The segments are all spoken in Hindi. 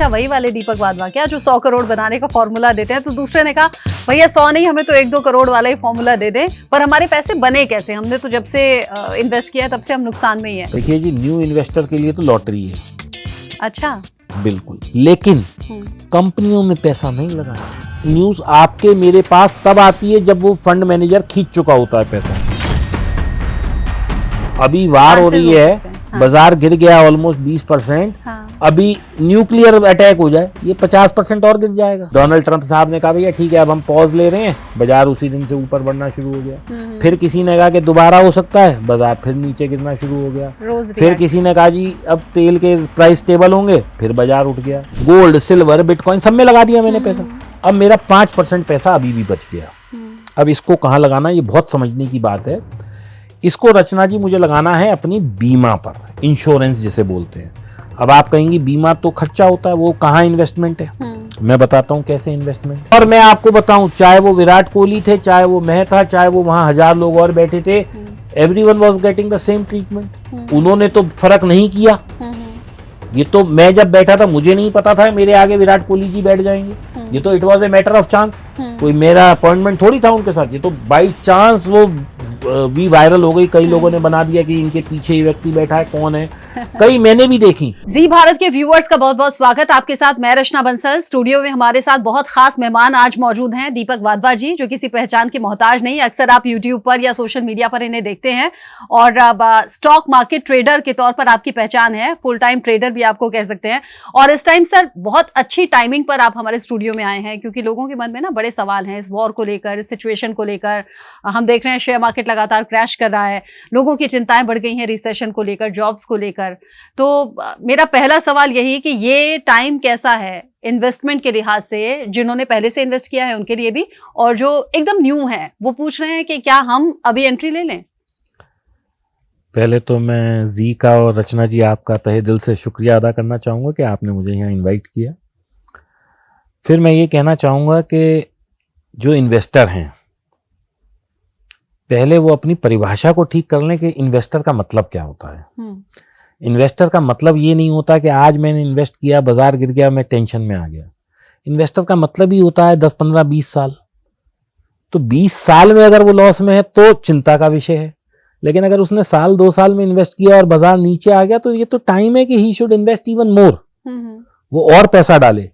अच्छा वही वाले दीपक वाधवा क्या जो 100 करोड़ बनाने का फॉर्मूला देते हैं। तो दूसरे ने कहा भैया 100 नहीं, हमें तो 1-2 करोड़ वाला ही फॉर्मूला दे दे, पर हमारे पैसे बने कैसे, हमने तो जब से इन्वेस्ट किया तब से हम नुकसान में ही है। देखिए जी, न्यू इन्वेस्टर के लिए तो लॉटरी है। अच्छा, बिल्कुल, लेकिन कंपनियों में पैसा नहीं लगाना। न्यूज आपके मेरे पास तब आती है जब वो फंड मैनेजर खींच चुका होता है पैसा। अभी वार हो रही है, हाँ। बाजार गिर गया ऑलमोस्ट 20%। हाँ। अभी न्यूक्लियर अटैक हो जाए, ये 50% और गिर जाएगा। डोनाल्ड ट्रंप साहब ने कहा भैया ठीक है, अब हम पॉज ले रहे हैं, बाजार उसी दिन से ऊपर बढ़ना शुरू हो गया। फिर किसी ने कहा कि दोबारा हो सकता है, बाजार फिर नीचे गिरना शुरू हो गया। फिर किसी ने कहा जी अब तेल के प्राइस स्टेबल होंगे, फिर बाजार उठ गया। गोल्ड, सिल्वर, बिटकॉइन सब में लगा दिया मैंने पैसा। अब मेरा 5% पैसा अभी भी बच गया। अब इसको कहाँ लगाना, ये बहुत समझने की बात है। इसको रचना जी मुझे लगाना है अपनी बीमा पर, इंश्योरेंस जिसे बोलते हैं। अब आप कहेंगी बीमा तो खर्चा होता है, वो कहाँ इन्वेस्टमेंट है? मैं बताता हूँ कैसे इन्वेस्टमेंट। और मैं आपको बताऊं, चाहे वो विराट कोहली थे, चाहे वो मैं था, चाहे वो वहां 1000 लोग और बैठे थे, everyone was getting the same treatment. उन्होंने तो फर्क नहीं किया। ये तो मैं जब बैठा था मुझे नहीं पता था मेरे आगे विराट कोहली जी बैठ जाएंगे। ये तो it was a matter of chance, कोई मेरा अपॉइंटमेंट थोड़ी था उनके साथ। ये तो बाई चांस वो भी वायरल हो गई। कई लोगों ने बना दिया कि इनके पीछे ये व्यक्ति बैठा है, कौन है। कई मैंने भी देखी। जी भारत के व्यूअर्स का बहुत बहुत स्वागत। आपके साथ मैं रचना बंसल। स्टूडियो में हमारे साथ बहुत खास मेहमान आज मौजूद हैं, दीपक वाधवा जी, जो किसी पहचान के मोहताज नहीं। अक्सर आप यूट्यूब पर या सोशल मीडिया पर इन्हें देखते हैं और स्टॉक मार्केट ट्रेडर के तौर पर आपकी पहचान है, फुल टाइम ट्रेडर भी आपको कह सकते हैं। और इस टाइम सर बहुत अच्छी टाइमिंग पर आप हमारे स्टूडियो में आए हैं, क्योंकि लोगों के मन में ना बड़े सवाल हैं इस वॉर को लेकर, इस सिचुएशन को लेकर। हम देख रहे हैं शेयर मार्केट लगातार क्रैश कर रहा है, लोगों की चिंताएं बढ़ गई हैं रिसेशन को लेकर, जॉब्स को लेकर। तो मेरा पहला सवाल यही कि ये टाइम कैसा है इन्वेस्टमेंट के लिहाज से, जिन्होंने पहले से इन्वेस्ट किया है उनके लिए भी, और जो एकदम न्यू है वो पूछ रहे हैं कि क्या हम अभी एंट्री ले लें? पहले तो मैं जी का और रचना जी आपका तहे दिल से शुक्रिया अदा करना चाहूँगा कि आपने मुझे यहाँ इनवाइट किया। फिर मैं ये कहना चाहूँगा कि जो इन्वेस्टर हैं, पहले वो अपनी परिभाषा को ठीक कर लें कि इन्वेस्टर का मतलब क्या होता है। इन्वेस्टर का मतलब ये नहीं होता कि आज मैंने इन्वेस्ट किया, बाजार गिर गया, मैं टेंशन में आ गया। इन्वेस्टर का मतलब ही होता है 10, 15, 20 साल। तो 20 साल में अगर वो लॉस में है तो चिंता का विषय है, लेकिन अगर उसने साल 2 साल में इन्वेस्ट किया और बाजार नीचे आ गया तो ये तो टाइम है कि he should invest even more, वो और पैसा डाले।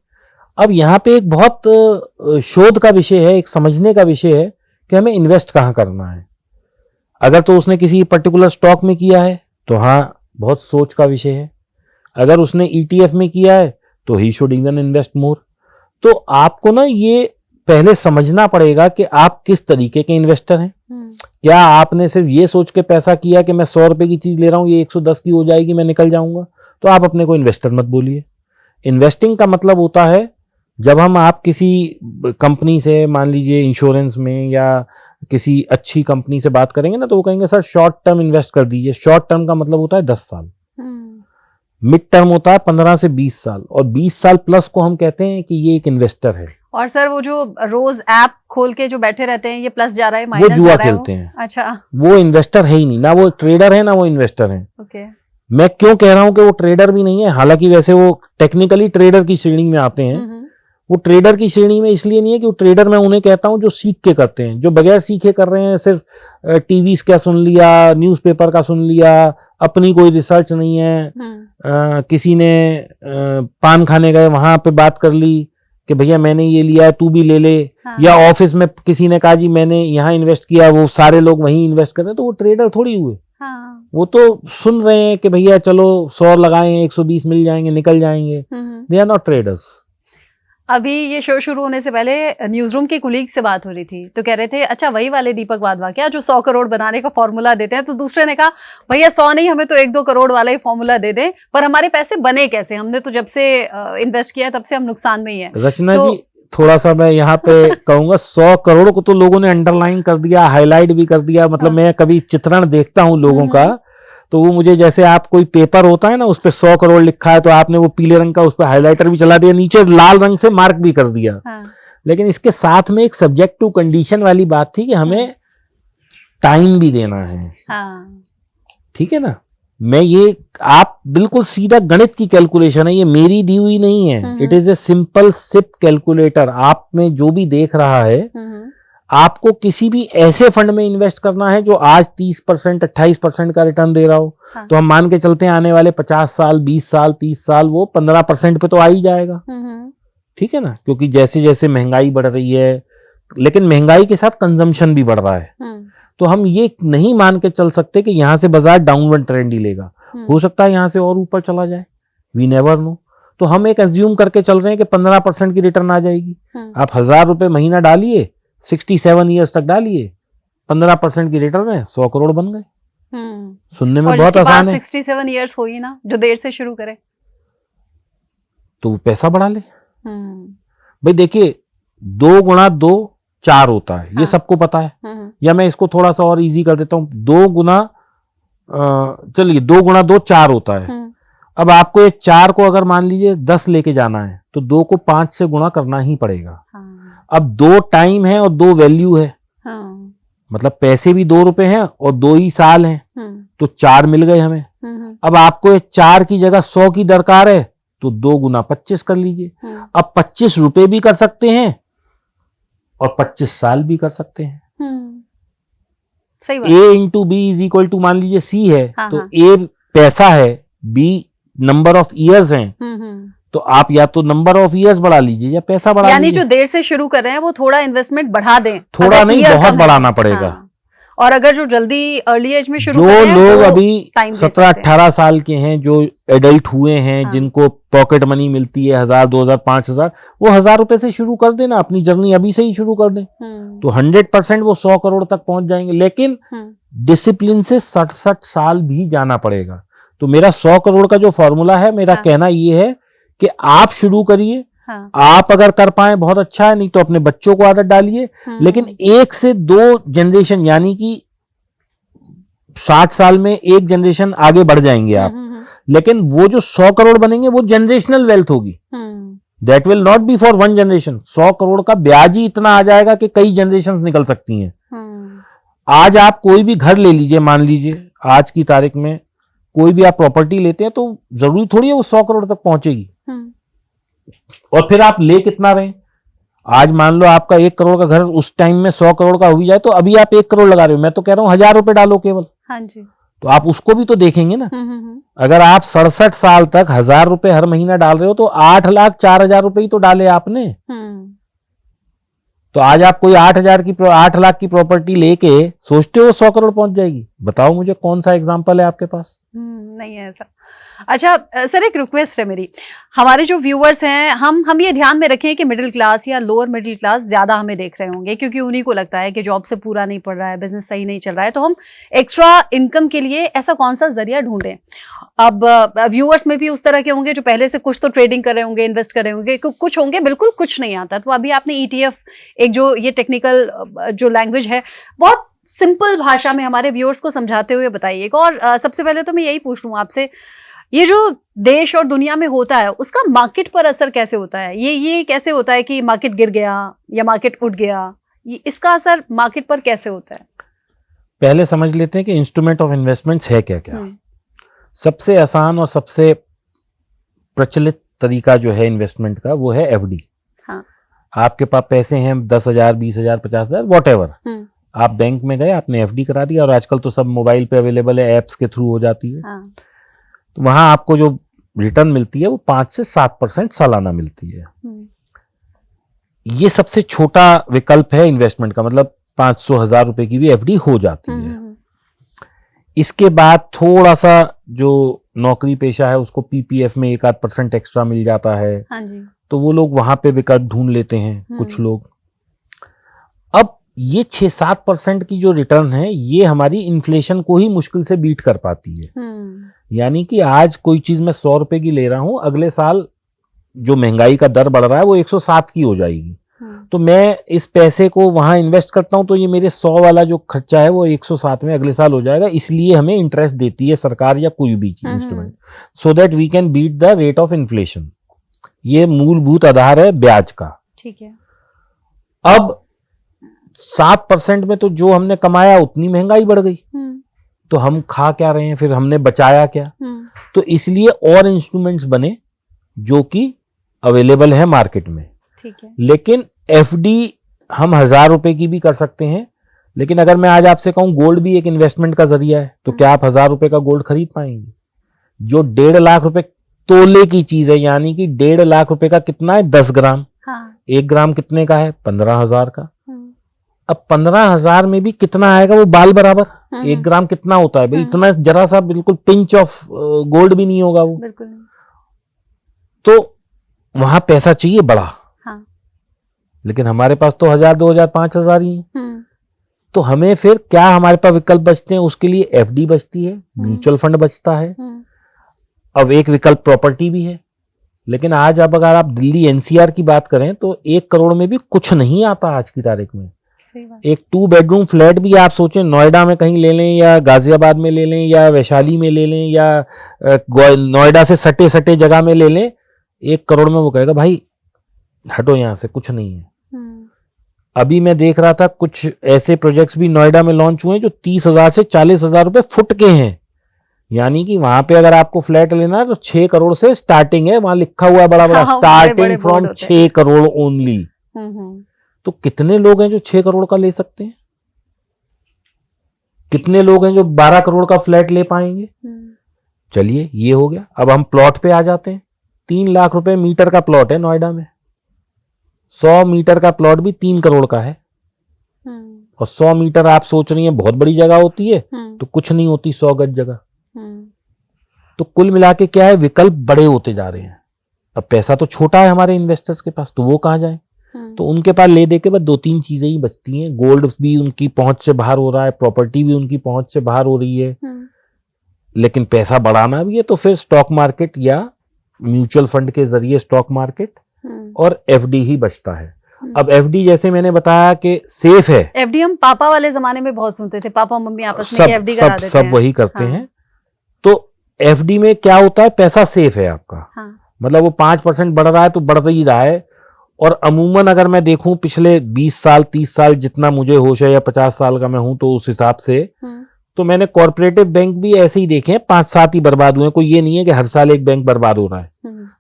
अब यहाँ पे एक बहुत शोध का विषय है, एक समझने का विषय है कि हमें इन्वेस्ट कहाँ करना है। अगर तो उसने किसी पर्टिकुलर स्टॉक में किया है तो हाँ, बहुत सोच का विषय है। अगर उसने ETF में किया है तो he should even invest more. तो आपको ना ये पहले समझना पड़ेगा कि आप किस तरीके के इन्वेस्टर हैं। क्या आपने सिर्फ ये सोच के पैसा किया कि मैं 100 रुपए की चीज ले रहा हूं, ये 110 की हो जाएगी, मैं निकल जाऊंगा, तो आप अपने को इन्वेस्टर मत बोलिए। इन्वेस्टिंग का मतलब होता है जब आप किसी कंपनी से, मान लीजिए इंश्योरेंस में या किसी अच्छी कंपनी से बात करेंगे ना, तो वो कहेंगे सर शॉर्ट टर्म इन्वेस्ट कर दीजिए। शॉर्ट टर्म का मतलब होता है 10 साल, मिड टर्म होता है 15 से 20 साल, और 20 साल प्लस को हम कहते हैं कि ये एक इन्वेस्टर है। और सर वो जो रोज ऐप खोल के जो बैठे रहते हैं, ये प्लस जा रहा है, माइनस जा रहा है, वो जुआ खेलते हैं। अच्छा, वो इन्वेस्टर है ही नहीं, ना वो ट्रेडर है ना वो इन्वेस्टर है। ओके। मैं क्यों कह रहा हूं कि वो ट्रेडर भी नहीं है, हालांकि वैसे वो टेक्निकली ट्रेडर की श्रेणी में आते हैं। वो ट्रेडर की श्रेणी में इसलिए नहीं है कि वो ट्रेडर मैं उन्हें कहता हूं जो सीख के करते हैं। जो बगैर सीखे कर रहे हैं, सिर्फ टीवी का सुन लिया, न्यूज़पेपर का सुन लिया, अपनी कोई रिसर्च नहीं है, किसी ने पान खाने गए वहां पे बात कर ली कि भैया मैंने ये लिया है तू भी ले ले, या ऑफिस में किसी ने कहा जी मैंने यहाँ इन्वेस्ट किया, वो सारे लोग वहीं इन्वेस्ट कर रहे हैं, तो वो ट्रेडर थोड़ी हुए। वो तो सुन रहे हैं कि भैया चलो 100 लगाएं, 120 मिल जाएंगे, निकल जाएंगे। They are not traders. अभी ये शो शुरू होने से पहले न्यूज रूम के कुलीग से बात हो रही थी, तो कह रहे थे अच्छा वही वाले दीपक वाधवा क्या जो 100 करोड़ बनाने का फॉर्मूला देते हैं। तो दूसरे ने कहा भैया 100 नहीं, हमें तो 1-2 करोड़ वाला ही फॉर्मूला दे दे, पर हमारे पैसे बने कैसे, हमने तो जब से इन्वेस्ट किया तब से हम नुकसान में ही है। रचना जी थोड़ा सा मैं यहाँ पे कहूंगा, 100 करोड़ को तो लोगों ने अंडरलाइन कर दिया, हाईलाइट भी कर दिया। मतलब मैं कभी चित्रण देखता हूँ लोगों का, तो वो मुझे जैसे आप कोई पेपर होता है ना, उस पे 100 करोड़ लिखा है, तो आपने वो पीले रंग का उस पे हाइलाइटर भी चला दिया, नीचे लाल रंग से मार्क भी कर दिया। लेकिन इसके साथ में एक सब्जेक्ट टू कंडीशन वाली बात थी कि हमें टाइम भी देना है। ठीक है ना, मैं ये, आप बिल्कुल सीधा गणित की कैलकुलेशन है, ये मेरी दी हुई नहीं है, it is a simple SIP calculator. आप में जो भी देख रहा है, आपको किसी भी ऐसे फंड में इन्वेस्ट करना है जो आज 30%, 28% का रिटर्न दे रहा हो। हाँ। तो हम मान के चलते हैं आने वाले 50 साल, 20 साल, 30 साल वो 15% पे तो आ ही जाएगा। ठीक है ना, क्योंकि जैसे जैसे महंगाई बढ़ रही है, लेकिन महंगाई के साथ कंजम्पशन भी बढ़ रहा है। तो हम ये नहीं मान के चल सकते कि यहां से बाजार डाउनवर्ड ट्रेंड ही लेगा। हो सकता है यहां से और ऊपर चला जाए, वी नेवर नो। तो हम एक एज्यूम करके चल रहे हैं कि 15% की रिटर्न आ जाएगी। आप 1000 रुपए महीना डालिए, 67 ईयर्स तक डालिए, 15% की रिटर्न है, 100 करोड़ बन गए। सुनने में बहुत आसान है। 67 ईयर्स हो ही ना, जो देर से शुरू करे तो वो पैसा बढ़ा ले। भाई देखिए, 2 गुणा 2 4 होता है। हाँ। ये सबको पता है। या मैं इसको थोड़ा सा और इजी कर देता हूं, 2 गुना, चलिए 2 गुणा 2 4 होता है। अब आपको एक 4 को अगर मान लीजिए 10 लेके जाना है तो 2 को 5 से गुणा करना ही पड़ेगा। हाँ। अब 2 टाइम है और 2 वैल्यू है। हाँ। मतलब पैसे भी 2 रुपए हैं और 2 ही साल हैं, तो 4 मिल गए हमें। अब आपको एक 4 की जगह 100 की दरकार है तो 2 गुना 25 कर लीजिए। अब 25 रुपए भी कर सकते हैं और 25 साल भी कर सकते हैं। सही बात। A into B is equal to, मान लीजिए C है। हाँ, तो A पैसा है, B नंबर ऑफ ईयर्स हैं। तो आप या तो नंबर ऑफ ईयर्स बढ़ा लीजिए या पैसा बढ़ा लीजिए। यानी जो देर से शुरू कर रहे हैं वो थोड़ा इन्वेस्टमेंट बढ़ा दें, थोड़ा नहीं बहुत बढ़ाना पड़ेगा। हाँ। और अगर जो जल्दी अर्ली एज में शुरू जो कर रहे हैं, लोग अभी 17-18 साल के हैं, जो एडल्ट हुए हैं, हाँ। जिनको पॉकेट मनी मिलती है 1000, 2000, 5000, वो 1000 रुपए से शुरू कर देना, अपनी जर्नी अभी से ही शुरू कर दें, तो 100% वो 100 करोड़ तक पहुंच जाएंगे। लेकिन डिसिप्लिन से 67 साल भी जाना पड़ेगा। तो मेरा 100 करोड़ का जो फॉर्मूला है, मेरा कहना ये है कि आप शुरू करिए। हाँ। आप अगर कर पाए बहुत अच्छा है, नहीं तो अपने बच्चों को आदत डालिए। लेकिन 1 से 2 जनरेशन, यानी कि 60 साल में 1 जनरेशन आगे बढ़ जाएंगे आप। लेकिन वो जो 100 करोड़ बनेंगे वो जनरेशनल वेल्थ होगी। That will not be for 1 generation. 100 crore का ब्याज ही इतना आ जाएगा कि कई जनरेशन निकल सकती हैं। आज आप कोई भी घर ले लीजिए, मान लीजिए आज की तारीख में कोई भी आप प्रॉपर्टी लेते हैं तो जरूरी थोड़ी है वो 100 करोड़ तक पहुंचेगी। और फिर आप ले कितना रहे, आज मान लो आपका 1 करोड़ का घर उस टाइम में 100 करोड़ का हो भी जाए तो अभी आप 1 करोड़ लगा रहे हो। मैं तो कह रहा हूं 1000 रुपए डालो केवल। हाँ जी। तो आप उसको भी तो देखेंगे ना। अगर आप 67 साल तक 1000 रुपए हर महीना डाल रहे हो तो 8,04,000 रुपए ही तो डाले आपने। तो आज आप कोई 8 लाख की प्रॉपर्टी लेके सोचते हो 100 करोड़ पहुंच जाएगी? बताओ मुझे कौन सा एग्जांपल है आपके पास? नहीं है ऐसा। अच्छा सर, एक रिक्वेस्ट है मेरी, हमारे जो व्यूअर्स हैं, हम ये ध्यान में रखें कि मिडिल क्लास या लोअर मिडिल क्लास ज्यादा हमें देख रहे होंगे, क्योंकि उन्हीं को लगता है कि जॉब से पूरा नहीं पड़ रहा है, बिजनेस सही नहीं चल रहा है, तो हम एक्स्ट्रा इनकम के लिए ऐसा कौन सा जरिया ढूंढें। अब व्यूअर्स में भी उस तरह के होंगे जो पहले से कुछ तो ट्रेडिंग कर रहे होंगे, इन्वेस्ट कर रहे होंगे, कुछ होंगे बिल्कुल कुछ नहीं आता। तो अभी आपने ETF, एक जो ये टेक्निकल जो लैंग्वेज है, बहुत सिंपल भाषा में हमारे व्यूअर्स को समझाते हुए बताइएगा। और सबसे पहले तो मैं यही पूछ लूं आपसे, ये जो देश और दुनिया में होता है उसका मार्केट पर असर कैसे होता है? ये कैसे होता है कि मार्केट गिर गया या मार्केट उठ गया, इसका असर मार्केट पर कैसे होता है? पहले समझ लेते हैं कि इंस्ट्रूमेंट ऑफ इन्वेस्टमेंट्स है क्या क्या। सबसे आसान और सबसे प्रचलित तरीका जो है इन्वेस्टमेंट का वो है FD। हाँ। आपके पास पैसे हैं 10,000, 20,000, 50,000, वॉटएवर, आप बैंक में गए, आपने FD करा दिया, और आजकल तो सब मोबाइल पे अवेलेबल है, एप्स के थ्रू हो जाती है। हाँ। तो वहां आपको जो रिटर्न मिलती है वो 5 से 7% सालाना मिलती है। ये सबसे छोटा विकल्प है इन्वेस्टमेंट का, मतलब 500-1000 रुपए की भी FD हो जाती है। इसके बाद थोड़ा सा जो नौकरी पेशा है उसको PPF में 1-8% एक्स्ट्रा मिल जाता है। हाँ जी। तो वो लोग वहां पे विकल्प ढूंढ लेते हैं कुछ लोग। अब ये 6-7% की जो रिटर्न है ये हमारी इन्फ्लेशन को ही मुश्किल से बीट कर पाती है। यानी कि आज कोई चीज मैं 100 रुपए की ले रहा हूं, अगले साल जो महंगाई का दर बढ़ रहा है वो 107 की हो जाएगी। तो मैं इस पैसे को वहां इन्वेस्ट करता हूं तो ये मेरे 100 वाला जो खर्चा है वो 107 में अगले साल हो जाएगा। इसलिए हमें इंटरेस्ट देती है सरकार या कोई भी instrument, so that we can beat the rate of inflation. ये मूलभूत आधार है ब्याज का। ठीक है। अब 7% में तो जो हमने कमाया उतनी महंगाई बढ़ गई। तो हम खा क्या रहे हैं, फिर हमने बचाया क्या। तो इसलिए और इंस्ट्रूमेंट्स बने जो कि अवेलेबल है मार्केट में। ठीक है। लेकिन एफडी हम 1000 रुपए की भी कर सकते हैं, लेकिन अगर मैं आज आपसे कहूं गोल्ड भी एक इन्वेस्टमेंट का जरिया है, तो क्या आप 1000 रुपए का गोल्ड खरीद पाएंगे? जो 1.5 लाख रुपए तोले की चीज है, यानी कि 1.5 लाख रुपए का कितना है? 10 ग्राम। हाँ। 1 ग्राम कितने का है? 15,000 का। अब 15,000 में भी कितना आएगा? वो बाल बराबर। 1 ग्राम कितना होता है भाई? इतना जरा सा बिल्कुल पिंच ऑफ गोल्ड भी नहीं होगा वो। बिल्कुल नहीं। तो वहां पैसा चाहिए बड़ा। हाँ। लेकिन हमारे पास तो 1000, 2000, 5000 ही है। तो हमें फिर क्या हमारे पास विकल्प बचते हैं? उसके लिए एफडी बचती है, म्यूचुअल फंड बचता है, अब एक विकल्प प्रॉपर्टी भी है। लेकिन आज अब अगर आप दिल्ली एनसीआर की बात करें तो 1 करोड़ में भी कुछ नहीं आता आज की तारीख में। एक 2 बेडरूम फ्लैट भी आप सोचें नोएडा में कहीं ले लें, या गाजियाबाद में ले लें, या वैशाली में ले लें, या नोएडा से सटे सटे जगह में ले लें, 1 करोड़ में वो कहेगा भाई हटो यहां से, कुछ नहीं है। अभी मैं देख रहा था कुछ ऐसे प्रोजेक्ट्स भी नोएडा में लॉन्च हुए जो 30,000 से 40,000 रुपए फुट के हैं। यानी कि वहां पे अगर आपको फ्लैट लेना है तो 6 करोड़ से स्टार्टिंग है, वहां लिखा हुआ है बड़ा बड़ा, स्टार्टिंग फ्रॉम 6 करोड़ ओनली। तो कितने लोग हैं जो 6 करोड़ का ले सकते हैं? कितने लोग हैं जो 12 करोड़ का फ्लैट ले पाएंगे? चलिए ये हो गया। अब हम प्लॉट पे आ जाते हैं। 3 लाख रुपए मीटर का प्लॉट है नोएडा में। 100 मीटर का प्लॉट भी 3 करोड़ का है। और 100 मीटर आप सोच रही हैं बहुत बड़ी जगह होती है, तो कुछ नहीं होती 100 गज जगह। तो कुल मिला के क्या है, विकल्प बड़े होते जा रहे हैं। अब पैसा तो छोटा है हमारे इन्वेस्टर्स के पास, तो वो कहां जाए? तो उनके पास ले दे के बाद 2-3 चीजें ही बचती हैं। गोल्ड भी उनकी पहुंच से बाहर हो रहा है, प्रॉपर्टी भी उनकी पहुंच से बाहर हो रही है, लेकिन पैसा बढ़ाना भी है तो फिर स्टॉक मार्केट या म्यूचुअल फंड के जरिए स्टॉक मार्केट और एफडी ही बचता है। अब एफडी जैसे मैंने बताया कि सेफ है। एफडी हम पापा वाले जमाने में बहुत सुनते थे, पापा मम्मी आपस में एफडी करा देते हैं। सब वही करते हैं। तो एफडी में क्या होता है, पैसा सेफ है आपका। मतलब वो 5% बढ़ रहा है तो बढ़ ही रहा है। और अमूमन अगर मैं देखूं पिछले 20 साल 30 साल जितना मुझे होश है, या 50 साल का मैं हूं, तो उस हिसाब से तो मैंने कॉर्पोरेटिव बैंक भी ऐसे ही देखे हैं, 5-7 ही बर्बाद हुए। कोई ये नहीं है कि हर साल एक बैंक बर्बाद हो रहा है।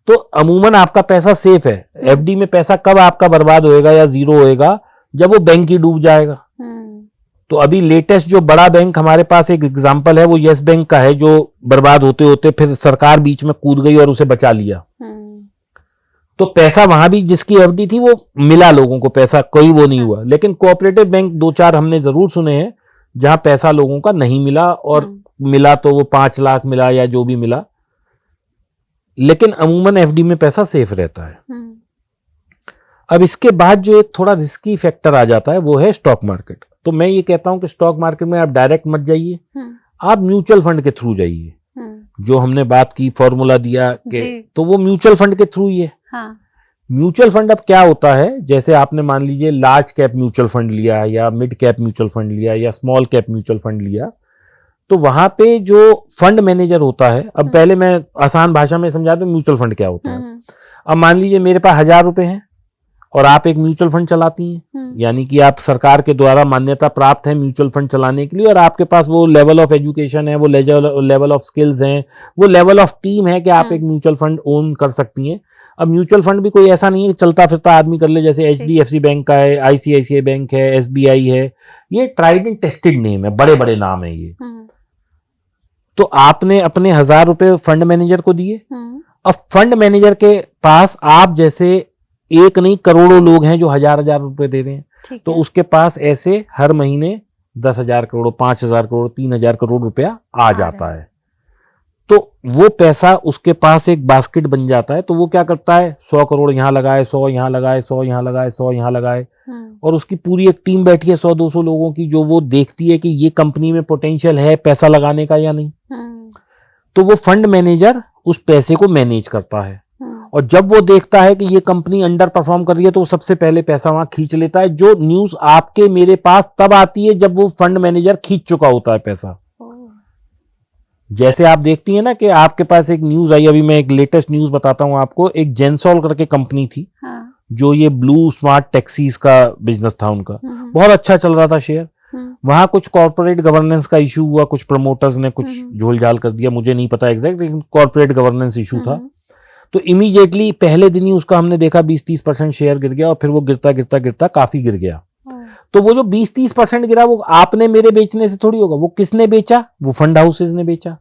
तो अमूमन आपका पैसा सेफ है। एफडी में पैसा कब आपका बर्बाद होएगा या जीरो होएगा? जब वो बैंक ही डूब जाएगा। तो अभी लेटेस्ट जो बड़ा बैंक हमारे पास एक एग्जांपल है वो यस बैंक का है, जो बर्बाद होते होते फिर सरकार बीच में कूद गई और उसे बचा लिया। तो पैसा वहां भी जिसकी एफडी थी वो मिला लोगों को, पैसा कोई वो नहीं हुआ। लेकिन कोऑपरेटिव बैंक 2-4 हमने जरूर सुने हैं जहां पैसा लोगों का नहीं मिला, और मिला तो वो 5 लाख मिला या जो भी मिला। लेकिन अमूमन एफडी में पैसा सेफ रहता है। अब इसके बाद जो एक थोड़ा रिस्की फैक्टर आ जाता है वो है स्टॉक मार्केट। तो मैं ये कहता हूं कि स्टॉक मार्केट में आप डायरेक्ट मत जाइए, आप म्यूचुअल फंड के थ्रू जाइए। जो हमने बात की, फॉर्मूला दिया कि तो वो म्यूचुअल फंड के थ्रू ही है। म्यूचुअल फंड अब क्या होता है, जैसे आपने मान लीजिए लार्ज कैप म्यूचुअल फंड लिया, या मिड कैप म्यूचुअल फंड लिया, या स्मॉल कैप म्यूचुअल फंड लिया, तो वहां पे जो फंड मैनेजर होता है, अब पहले मैं आसान भाषा में समझा दूं म्यूचुअल फंड क्या होता है। अब मान लीजिए मेरे पास 1000 रुपए हैं और आप एक म्यूचुअल फंड चलाती हैं, यानी कि आप सरकार के द्वारा मान्यता प्राप्त है म्यूचुअल फंड चलाने के लिए, और आपके पास वो लेवल ऑफ एजुकेशन है, वो लेवल ऑफ स्किल्स हैं, वो लेवल ऑफ टीम है कि आप एक म्यूचुअल फंड ओन कर सकती हैं। अब म्यूचुअल फंड भी कोई ऐसा नहीं है कि चलता फिरता आदमी कर ले, जैसे HDFC बैंक का है, ICICI बैंक है, SBI है, ये ट्राइड एंड टेस्टेड नेम है, बड़े बड़े नाम है ये। तो आपने अपने 1000 रुपए फंड मैनेजर को दिए। अब फंड मैनेजर के पास आप जैसे एक नहीं करोड़ों लोग हैं जो 1000 रुपए दे रहे हैं, तो उसके पास ऐसे हर महीने 10,000 करोड़, 5,000 करोड़, 3,000 करोड़ रुपया आ जाता है। तो वो पैसा उसके पास एक बास्केट बन जाता है। तो वो क्या करता है, 100 करोड़ यहां लगाए, 100 यहां लगाए, 100 यहां लगाए, 100 यहां लगाए, और उसकी पूरी एक टीम बैठी है 100-200 लोगों की, जो वो देखती है कि ये कंपनी में पोटेंशियल है पैसा लगाने का या नहीं। तो वो फंड मैनेजर उस पैसे को मैनेज करता है, और जब वो देखता है कि ये कंपनी अंडर परफॉर्म कर रही है तो वो सबसे पहले पैसा वहां खींच लेता है। जो न्यूज आपके मेरे पास तब आती है जब वो फंड मैनेजर खींच चुका होता है पैसा। जैसे आप देखती हैं ना कि आपके पास एक न्यूज आई, अभी मैं एक लेटेस्ट न्यूज बताता हूं आपको। एक जेंसॉल करके कंपनी थी, जो ये ब्लू स्मार्ट टैक्सीज का बिजनेस था उनका, बहुत अच्छा चल रहा था शेयर। वहां कुछ कॉर्पोरेट गवर्नेंस का इशू हुआ, कुछ प्रमोटर्स ने कुछ झोल-झाल कर दिया, मुझे नहीं पता एग्जैक्ट, लेकिन कॉर्पोरेट गवर्नेंस इशू था। तो इमीडिएटली पहले दिन ही उसका हमने देखा 20-30% शेयर गिर गया और फिर वो गिरता गिरता गिरता काफी गिर गया। तो वो जो 20-30% गिरा वो आपने मेरे बेचने से थोड़ी होगा, वो किसने बेचा? वो फंड हाउसेज ने बेचा।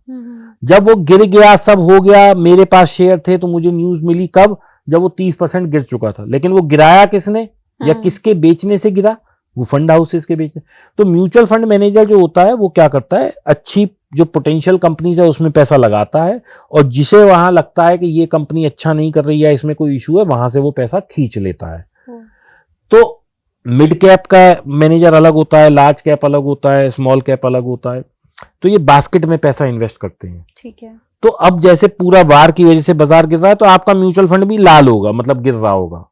जब वो गिर गया, सब हो गया, मेरे पास शेयर थे तो मुझे न्यूज मिली कब? जब वो 30% गिर चुका था। लेकिन वो गिराया किसने या किसके बेचने से गिरा? वो फंड हाउसेज के बेचने। तो म्यूचुअल फंड मैनेजर जो होता है वो क्या करता है, अच्छी जो पोटेंशियल कंपनीज है उसमें पैसा लगाता है और जिसे वहां लगता है कि ये कंपनी अच्छा नहीं कर रही है, इसमें कोई इशू है, वहां से वो पैसा खींच लेता है। तो मिड कैप का मैनेजर अलग होता है, लार्ज कैप अलग होता है, स्मॉल कैप अलग होता है। तो ये बास्केट में पैसा इन्वेस्ट करते हैं। ठीक है। तो अब जैसे पूरा वार की वजह से बाजार गिर रहा है तो आपका म्यूचुअल फंड भी लाल होगा, मतलब गिर रहा होगा।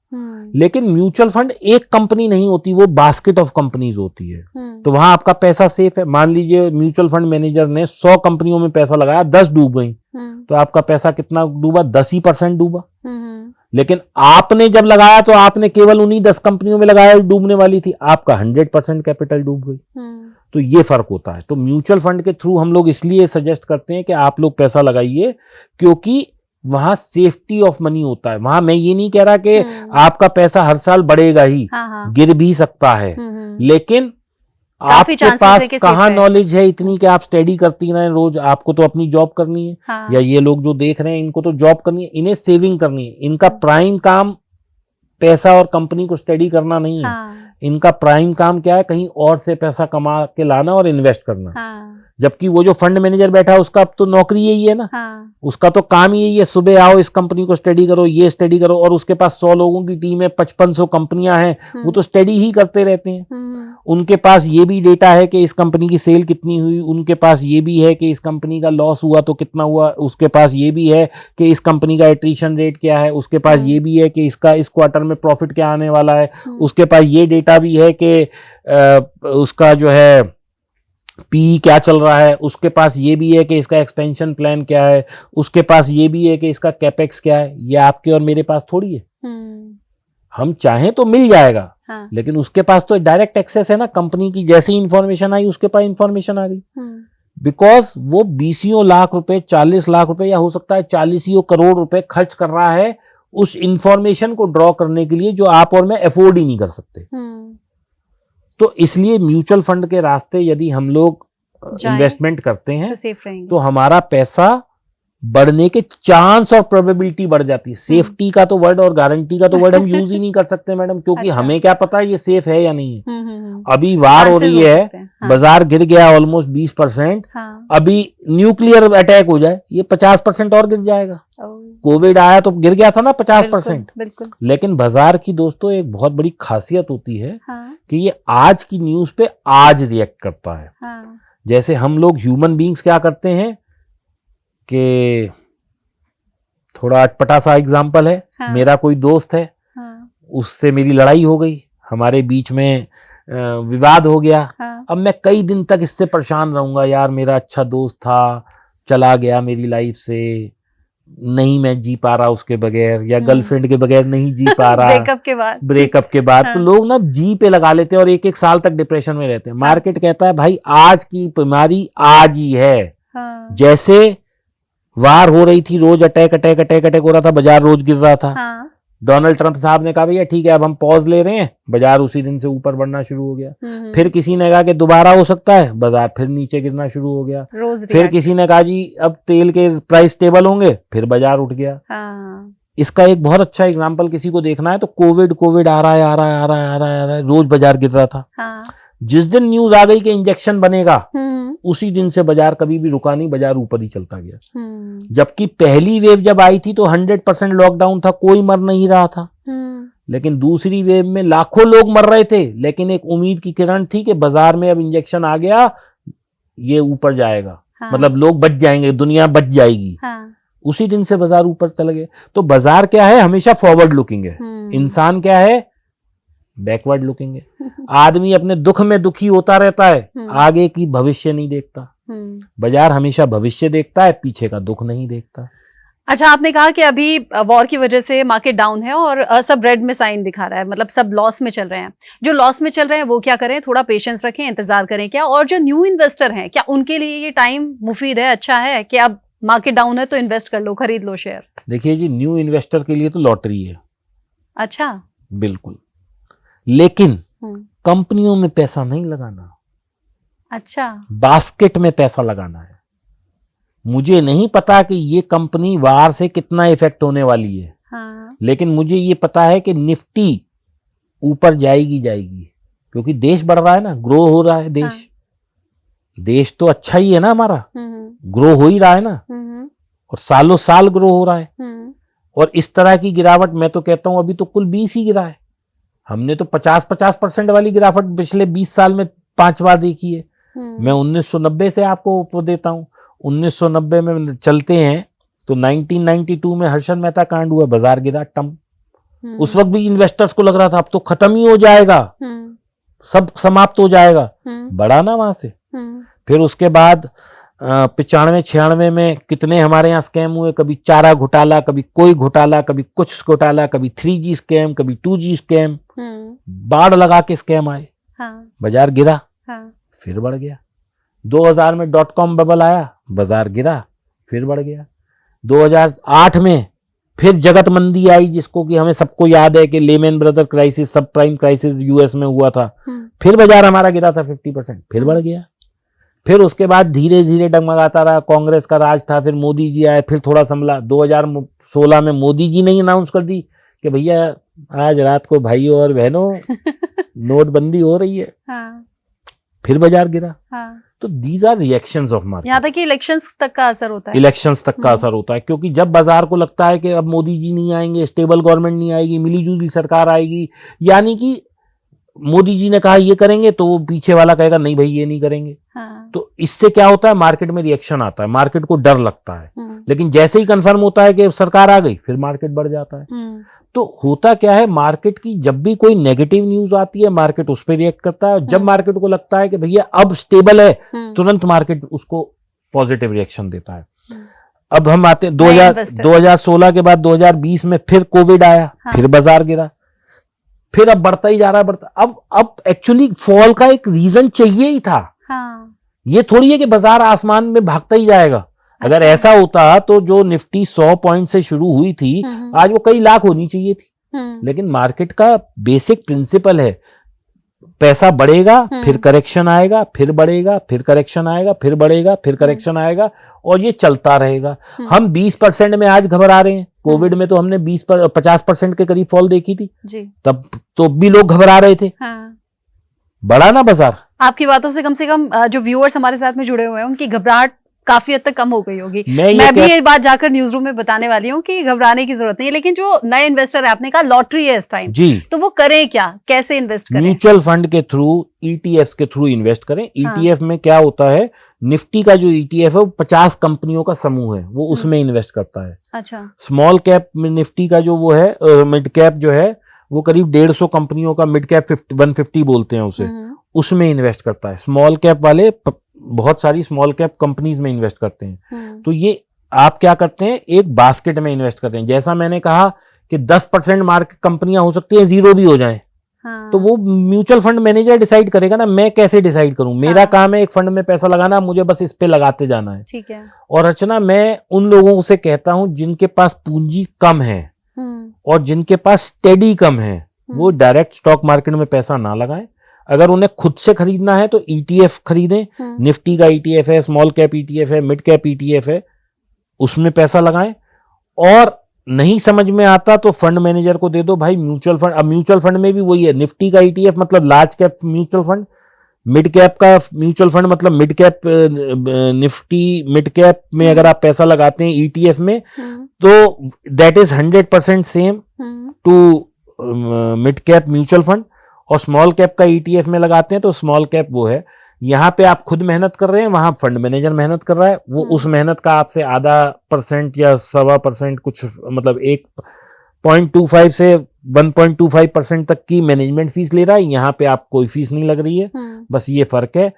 लेकिन म्यूचुअल फंड एक कंपनी नहीं होती, वो बास्केट ऑफ कंपनीज होती है। तो वहां आपका पैसा सेफ है। मान लीजिए म्यूचुअल फंड मैनेजर ने 100 कंपनियों में पैसा लगाया, 10 डूब गई, तो आपका पैसा कितना डूबा? 10% डूबा। लेकिन आपने जब लगाया तो आपने केवल उन्हीं 10 कंपनियों में लगाया डूबने वाली थी, आपका 100% कैपिटल डूब गई। तो ये फर्क होता है। तो म्यूचुअल फंड के थ्रू हम लोग इसलिए सजेस्ट करते हैं कि आप लोग पैसा लगाइए, क्योंकि वहां सेफ्टी ऑफ मनी होता है। वहां मैं ये नहीं कह रहा कि आपका पैसा हर साल बढ़ेगा ही, गिर भी सकता है, लेकिन आपके पास कहाँ नॉलेज है इतनी कि आप स्टडी करती रहें रोज? आपको तो अपनी जॉब करनी है। या ये लोग जो देख रहे हैं इनको तो जॉब करनी है, इन्हें सेविंग करनी है। इनका प्राइम काम पैसा और कंपनी को स्टडी करना नहीं है। इनका प्राइम काम क्या है? कहीं और से पैसा कमा के लाना और इन्वेस्ट करना। जबकि वो जो फंड मैनेजर बैठा है उसका अब तो नौकरी यही है ना। उसका तो काम ही यही है, सुबह आओ इस कंपनी को स्टडी करो, ये स्टडी करो, और उसके पास 100 लोगों की टीम है, 5500 कंपनियां हैं, वो तो स्टडी ही करते रहते हैं। उनके पास ये भी डेटा है कि इस कंपनी की सेल कितनी हुई, उनके पास ये भी है कि इस कंपनी का लॉस हुआ तो कितना हुआ, उसके पास ये भी है कि इस कंपनी का एट्रिशन रेट क्या है, उसके पास ये भी है कि इसका इस क्वार्टर में प्रॉफिट क्या आने वाला है, उसके पास ये डेटा भी है कि उसका जो है पी क्या चल रहा है, उसके पास ये भी है कि इसका एक्सपेंशन प्लान क्या है, उसके पास ये भी है कि इसका कैपेक्स क्या है। ये आपके और मेरे पास थोड़ी है। हम चाहें तो मिल जाएगा, लेकिन उसके पास तो डायरेक्ट एक्सेस है ना कंपनी की। जैसे ही इंफॉर्मेशन आई उसके पास इंफॉर्मेशन आ गई, बिकॉज वो 20 लाख रुपए, 40 लाख रुपए, या हो सकता है 40 करोड़ रुपए खर्च कर रहा है उस इंफॉर्मेशन को ड्रॉ करने के लिए, जो आप और मैं अफोर्ड ही नहीं कर सकते। तो इसलिए म्यूचुअल फंड के रास्ते यदि हम लोग इन्वेस्टमेंट करते हैं तो हमारा पैसा बढ़ने के चांस और प्रोबेबिलिटी बढ़ जाती है। सेफ्टी का तो वर्ड और गारंटी का तो वर्ड हम यूज ही नहीं कर सकते मैडम, क्योंकि हमें क्या पता है ये सेफ है या नहीं है। अभी वार हो रही है, बाजार गिर गया ऑलमोस्ट 20%। अभी न्यूक्लियर अटैक हो जाए, ये 50% और गिर जाएगा। कोविड आया तो गिर गया था ना 50%। बिल्कुल। लेकिन बाजार की दोस्तों एक बहुत बड़ी खासियत होती है कि ये आज की न्यूज पे आज रिएक्ट करता है। जैसे हम लोग ह्यूमन बीइंग्स क्या करते हैं कि थोड़ा अटपटा सा एग्जाम्पल है, मेरा कोई दोस्त है, उससे मेरी लड़ाई हो गई, हमारे बीच में विवाद हो गया। अब मैं कई दिन तक इससे परेशान रहूंगा, यार मेरा अच्छा दोस्त था, चला गया मेरी लाइफ से, नहीं मैं जी पा रहा उसके बगैर, या गर्लफ्रेंड के बगैर नहीं जी पा रहा ब्रेकअप के बाद। तो लोग ना जी पे लगा लेते हैं और 1-1 साल तक डिप्रेशन में रहते हैं। मार्केट कहता है भाई आज की बीमारी आज ही है। जैसे वार हो रही थी, रोज अटैक हो रहा था, बाजार रोज गिर रहा था। डोनाल्ड ट्रंप साहब ने कहा भैया ठीक है अब हम पॉज ले रहे हैं, बाजार उसी दिन से ऊपर बढ़ना शुरू हो गया। फिर किसी ने कहा कि दोबारा हो सकता है, बाजार फिर नीचे गिरना शुरू हो गया। फिर किसी ने कहा जी अब तेल के प्राइस स्टेबल होंगे, फिर बाजार उठ गया। इसका एक बहुत अच्छा एग्जांपल किसी को देखना है तो कोविड आ रहा है, रोज बाजार गिर रहा था। जिस दिन न्यूज आ गई कि इंजेक्शन बनेगा, उसी दिन से बाजार कभी भी रुका नहीं, बाजार ऊपर ही चलता गया। जबकि पहली वेव जब आई थी तो 100% लॉकडाउन था, कोई मर नहीं रहा था। लेकिन दूसरी वेव में लाखों लोग मर रहे थे, लेकिन एक उम्मीद की किरण थी कि बाजार में अब इंजेक्शन आ गया, ये ऊपर जाएगा। मतलब लोग बच जाएंगे, दुनिया बच जाएगी। उसी दिन से बाजार ऊपर चल गए। तो बाजार क्या है? हमेशा फॉरवर्ड लुकिंग है। इंसान क्या है? बैकवर्ड लुकिंग है। आदमी अपने दुख में दुखी होता रहता है, आगे की भविष्य नहीं देखता। बाजार हमेशा भविष्य देखता है, पीछे का दुख नहीं देखता। अच्छा, आपने कहा कि अभी वॉर की वजह से मार्केट डाउन है और सब रेड में साइन दिखा रहा है, मतलब सब लॉस में चल रहे हैं। जो लॉस में चल रहे हैं वो क्या करें, थोड़ा पेशेंस रखें, इंतजार करें क्या? और जो न्यू इन्वेस्टर हैं, क्या उनके लिए ये टाइम मुफीद है, अच्छा है कि अब मार्केट डाउन है तो इन्वेस्ट कर लो, खरीद लो शेयर? देखिए जी, न्यू इन्वेस्टर के लिए तो लॉटरी है। अच्छा, बिल्कुल, लेकिन कंपनियों में पैसा नहीं लगाना। अच्छा, बास्केट में पैसा लगाना है। मुझे नहीं पता कि ये कंपनी वार से कितना इफेक्ट होने वाली है, हाँ, लेकिन मुझे ये पता है कि निफ्टी ऊपर जाएगी, क्योंकि देश बढ़ रहा है ना, ग्रो हो रहा है देश। हाँ, देश तो अच्छा ही है ना हमारा, ग्रो हो ही रहा है ना, और सालों साल ग्रो हो रहा है। और इस तरह की गिरावट, मैं तो कहता हूं अभी तो कुल 20 ही गिरा है। हमने तो 50% वाली गिरावट पिछले 20 साल में 5 बार देखी है। मैं 1990 से आपको देता हूं। 1990 में चलते हैं तो 1992 में हर्षद मेहता कांड हुआ, बाजार गिरा टम। उस वक्त भी इन्वेस्टर्स को लग रहा था अब तो खत्म ही हो जाएगा, सब समाप्त हो जाएगा, बढ़ा ना वहां से। फिर उसके बाद 95-96 में कितने हमारे यहाँ स्कैम हुए, कभी चारा घोटाला, कभी कोई घोटाला, कभी कुछ घोटाला, कभी 3G स्कैम, कभी 2G स्कैम, बाढ़ लगा के स्कैम आए, हाँ, बाजार गिरा, हाँ, फिर बढ़ गया। 2000 में .com बबल आया, बाजार गिरा, फिर बढ़ गया। 2008 में फिर जगत मंदी आई, जिसको कि हमें सबको याद है कि लेमन ब्रदर क्राइसिस, सब प्राइम क्राइसिस यूएस में हुआ था। फिर बाजार हमारा गिरा था 50%, फिर बढ़ गया। फिर उसके बाद धीरे धीरे डगमगाता रहा, कांग्रेस का राज था, फिर मोदी जी आए, फिर थोड़ा संभला। 2016 में मोदी जी ने ही अनाउंस कर दी कि भैया आज रात को भाइयों और बहनों नोटबंदी हो रही है, हाँ, फिर बाजार गिरा। हाँ, तो these are reactions of market. यहाँ तक कि इलेक्शंस तक का असर होता है। इलेक्शंस तक का असर होता है, क्योंकि जब बाजार को लगता है कि अब मोदी जी नहीं आएंगे, स्टेबल गवर्नमेंट नहीं आएगी, मिलीजुली सरकार आएगी, यानी कि मोदी जी ने कहा ये करेंगे तो वो पीछे वाला कहेगा नहीं भाई ये नहीं करेंगे, हाँ, तो इससे क्या होता है, मार्केट में रिएक्शन आता है, मार्केट को डर लगता है। लेकिन जैसे ही कंफर्म होता है कि सरकार आ गई, फिर मार्केट बढ़ जाता है। तो होता क्या है, मार्केट की जब भी कोई नेगेटिव न्यूज आती है, मार्केट उस पर रिएक्ट करता है। जब मार्केट को लगता है कि भैया अब स्टेबल है, तुरंत मार्केट उसको पॉजिटिव रिएक्शन देता है। अब हम आते हैं 2016 के बाद 2020 में फिर कोविड आया, हाँ, फिर बाजार गिरा, फिर अब बढ़ता ही जा रहा है, बढ़ता। अब एक्चुअली फॉल का एक रीजन चाहिए ही था। हाँ, ये थोड़ी है कि बाजार आसमान में भागता ही जाएगा। अगर ऐसा होता तो जो निफ्टी 100 पॉइंट से शुरू हुई थी, आज वो कई लाख होनी चाहिए थी। लेकिन मार्केट का बेसिक प्रिंसिपल है, पैसा बढ़ेगा, फिर करेक्शन आएगा, फिर बढ़ेगा, फिर करेक्शन आएगा, फिर बढ़ेगा, फिर करेक्शन आएगा, और ये चलता रहेगा। हम 20% में आज घबरा रहे हैं। कोविड में तो हमने 50% के करीब फॉल देखी थी जी। तब तो भी लोग घबरा रहे थे, हाँ। बढ़ा ना बाजार। आपकी बातों से कम जो व्यूअर्स हमारे साथ में जुड़े हुए हैं उनकी घबराहट काफी हद तक कम हो गई होगी। मैं भी ये बात जाकर न्यूज रूम में बताने वाली हूँ कि घबराने की जरूरत नहीं है। लेकिन जो नए इन्वेस्टर है, आपने कहा लॉटरी है इस टाइम जी, तो वो करें क्या, कैसे इन्वेस्ट करें? म्यूचुअल फंड के थ्रू, ईटीएफ के थ्रू इन्वेस्ट करें। ईटीएफ में क्या होता है, निफ्टी का जो ईटीएफ है वो 50 कंपनियों का समूह है, वो उसमें इन्वेस्ट करता है। अच्छा। स्मॉल कैप में निफ्टी का जो वो है, मिड कैप जो है वो करीब 150 कंपनियों का, मिड कैप 150 बोलते हैं उसे, उसमें इन्वेस्ट करता है। स्मॉल कैप वाले बहुत सारी स्मॉल कैप कंपनीज में इन्वेस्ट करते हैं। तो ये आप क्या करते हैं, एक बास्केट में इन्वेस्ट करते हैं। जैसा मैंने कहा कि 10% मार्केट कंपनियां हो सकती है जीरो भी हो जाएं, हाँ। तो वो म्यूचुअल फंड मैनेजर डिसाइड करेगा ना, मैं कैसे डिसाइड करूं। मेरा हाँ। काम है एक फंड में पैसा लगाना, मुझे बस इस पे लगाते जाना है, ठीक है। और अर्चना, मैं उन लोगों से कहता हूं जिनके पास पूंजी कम है और जिनके पास स्टेडी कम है, वो डायरेक्ट स्टॉक मार्केट में पैसा ना लगाएं। अगर उन्हें खुद से खरीदना है तो ईटीएफ खरीदें। निफ्टी का ईटीएफ है, स्मॉल कैप ईटीएफ है, मिड कैप ईटीएफ है, उसमें पैसा लगाएं। और नहीं समझ में आता तो फंड मैनेजर को दे दो भाई म्यूचुअल फंड। अब म्यूचुअल फंड में भी वही है, निफ्टी का ईटीएफ मतलब large cap mutual fund, mid cap का म्यूचुअल फंड मतलब mid cap Nifty mid cap में अगर आप पैसा लगाते हैं ईटीएफ में, तो that is 100% same to mid cap mutual fund. और स्मॉल कैप का ईटीएफ में लगाते हैं तो स्मॉल कैप वो है, यहाँ पे आप खुद मेहनत कर रहे हैं, वहां फंड मैनेजर मेहनत कर रहा है, वो उस मेहनत का आपसे आधा % या 1.25% कुछ, मतलब 1.25 से 1.25% तक की मैनेजमेंट फीस ले रहा है। यहाँ पे आप कोई फीस नहीं लग रही है, बस ये फर्क है।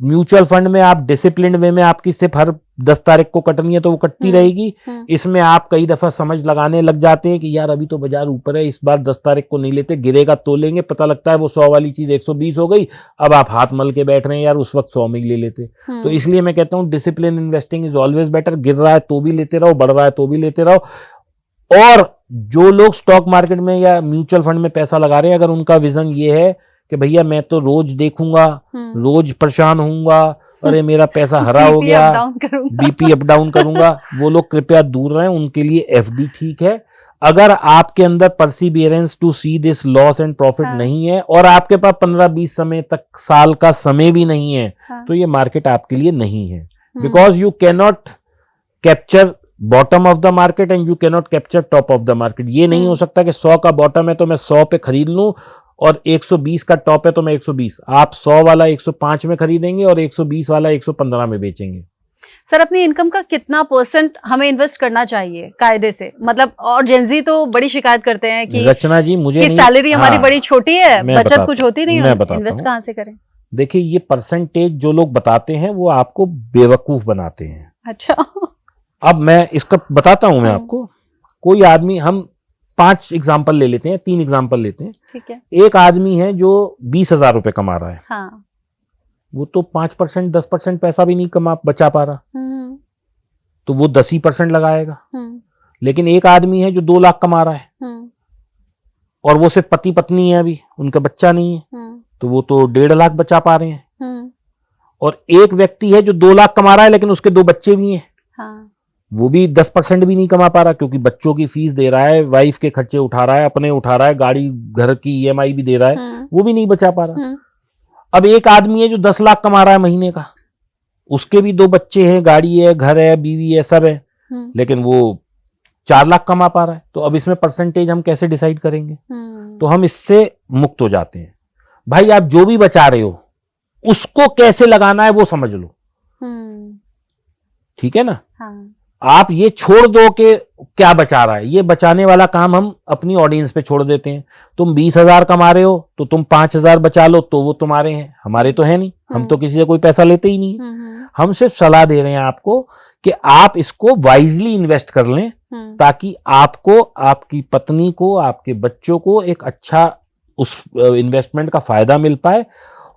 म्यूचुअल फंड में आप डिसिप्लिन वे में आपकी सिर्फ हर 10 तारीख को कटनी है तो वो कटती रहेगी। इसमें आप कई दफा समझ लगाने लग जाते हैं कि यार अभी तो बाजार ऊपर है, इस बार 10 तारीख को नहीं लेते, गिरेगा तो लेंगे, पता लगता है वो 100 वाली चीज 120 हो गई, अब आप हाथ मल के बैठ रहे हैं यार उस वक्त 100 में ही ले लेते। तो इसलिए मैं कहता हूँ discipline investing is always better. गिर रहा है तो भी लेते रहो, बढ़ रहा है तो भी लेते रहो। और जो लोग स्टॉक मार्केट में या म्यूचुअल फंड में पैसा लगा रहे हैं, अगर उनका विजन ये है कि भैया मैं तो रोज देखूंगा, रोज परेशान होऊंगा, अरे मेरा पैसा हरा हो गया, बीपी अप डाउन करूंगा, वो लोग कृपया दूर रहें। उनके लिए एफडी ठीक है। अगर आपके अंदर perseverance to see this loss and profit नहीं है और आपके पास 15-20 समय तक साल का समय भी नहीं है, तो ये मार्केट आपके लिए नहीं है। Because you cannot capture bottom of the market and you cannot capture top of the market. ये नहीं हो सकता कि 100 का बॉटम है तो मैं 100 पे खरीद लूं और 120 का टॉप है तो मैं 120। आप 100 वाला 105 में खरीदेंगे और 120 वाला 115 में बेचेंगे। सर, अपनी इनकम का कितना % हमें इन्वेस्ट करना चाहिए कायदे से? मतलब और जेंजी तो बड़ी शिकायत करते हैं कि रचना जी मुझे सैलरी हमारी बड़ी छोटी है, बचत कुछ होती नहीं है, बताता इन्वेस्ट कहाँ से करें? देखिए, ये परसेंटेज जो लोग बताते हैं वो आपको बेवकूफ बनाते हैं। अच्छा। अब मैं इसका बताता हूं मैं आपको। कोई आदमी, हम 5 एग्जाम्पल ले लेते हैं, 3 एग्जाम्पल लेते हैं। ठीक है। एक आदमी है जो 20,000 रुपए कमा रहा है। हाँ। वो तो 5% 10% पैसा भी नहीं बचा पा रहा, तो वो 10% लगाएगा। लेकिन एक आदमी है जो 2 लाख कमा रहा है और वो सिर्फ पति पत्नी है, अभी उनका बच्चा नहीं है, तो वो तो 1.5 लाख बचा पा रहे हैं। और एक व्यक्ति है जो 2 लाख कमा रहा है लेकिन उसके 2 बच्चे भी हैं। हाँ। वो भी 10% भी नहीं कमा पा रहा, क्योंकि बच्चों की फीस दे रहा है, वाइफ के खर्चे उठा रहा है, अपने उठा रहा है, गाड़ी घर की EMI भी दे रहा है, वो भी नहीं बचा पा रहा। अब एक आदमी है जो 10 लाख कमा रहा है महीने का, उसके भी 2 बच्चे हैं, गाड़ी है, घर है, बीवी है, सब है, लेकिन वो 4 लाख कमा पा रहा है। तो अब इसमें परसेंटेज हम कैसे डिसाइड करेंगे? तो हम इससे मुक्त हो जाते हैं। भाई आप जो भी बचा रहे हो उसको कैसे लगाना है वो समझ लो, ठीक है ना? हाँ। आप ये छोड़ दो कि क्या बचा रहा है, ये बचाने वाला काम हम अपनी ऑडियंस पे छोड़ देते हैं। तुम 20,000 कमा रहे हो तो तुम 5,000 बचा लो, तो वो तुम्हारे हैं, हमारे तो है नहीं। हम तो किसी से कोई पैसा लेते ही नहीं। हम सिर्फ सलाह दे रहे हैं आपको कि आप इसको वाइजली इन्वेस्ट कर लें, ताकि आपको, आपकी पत्नी को, आपके बच्चों को एक अच्छा उस इन्वेस्टमेंट का फायदा मिल पाए।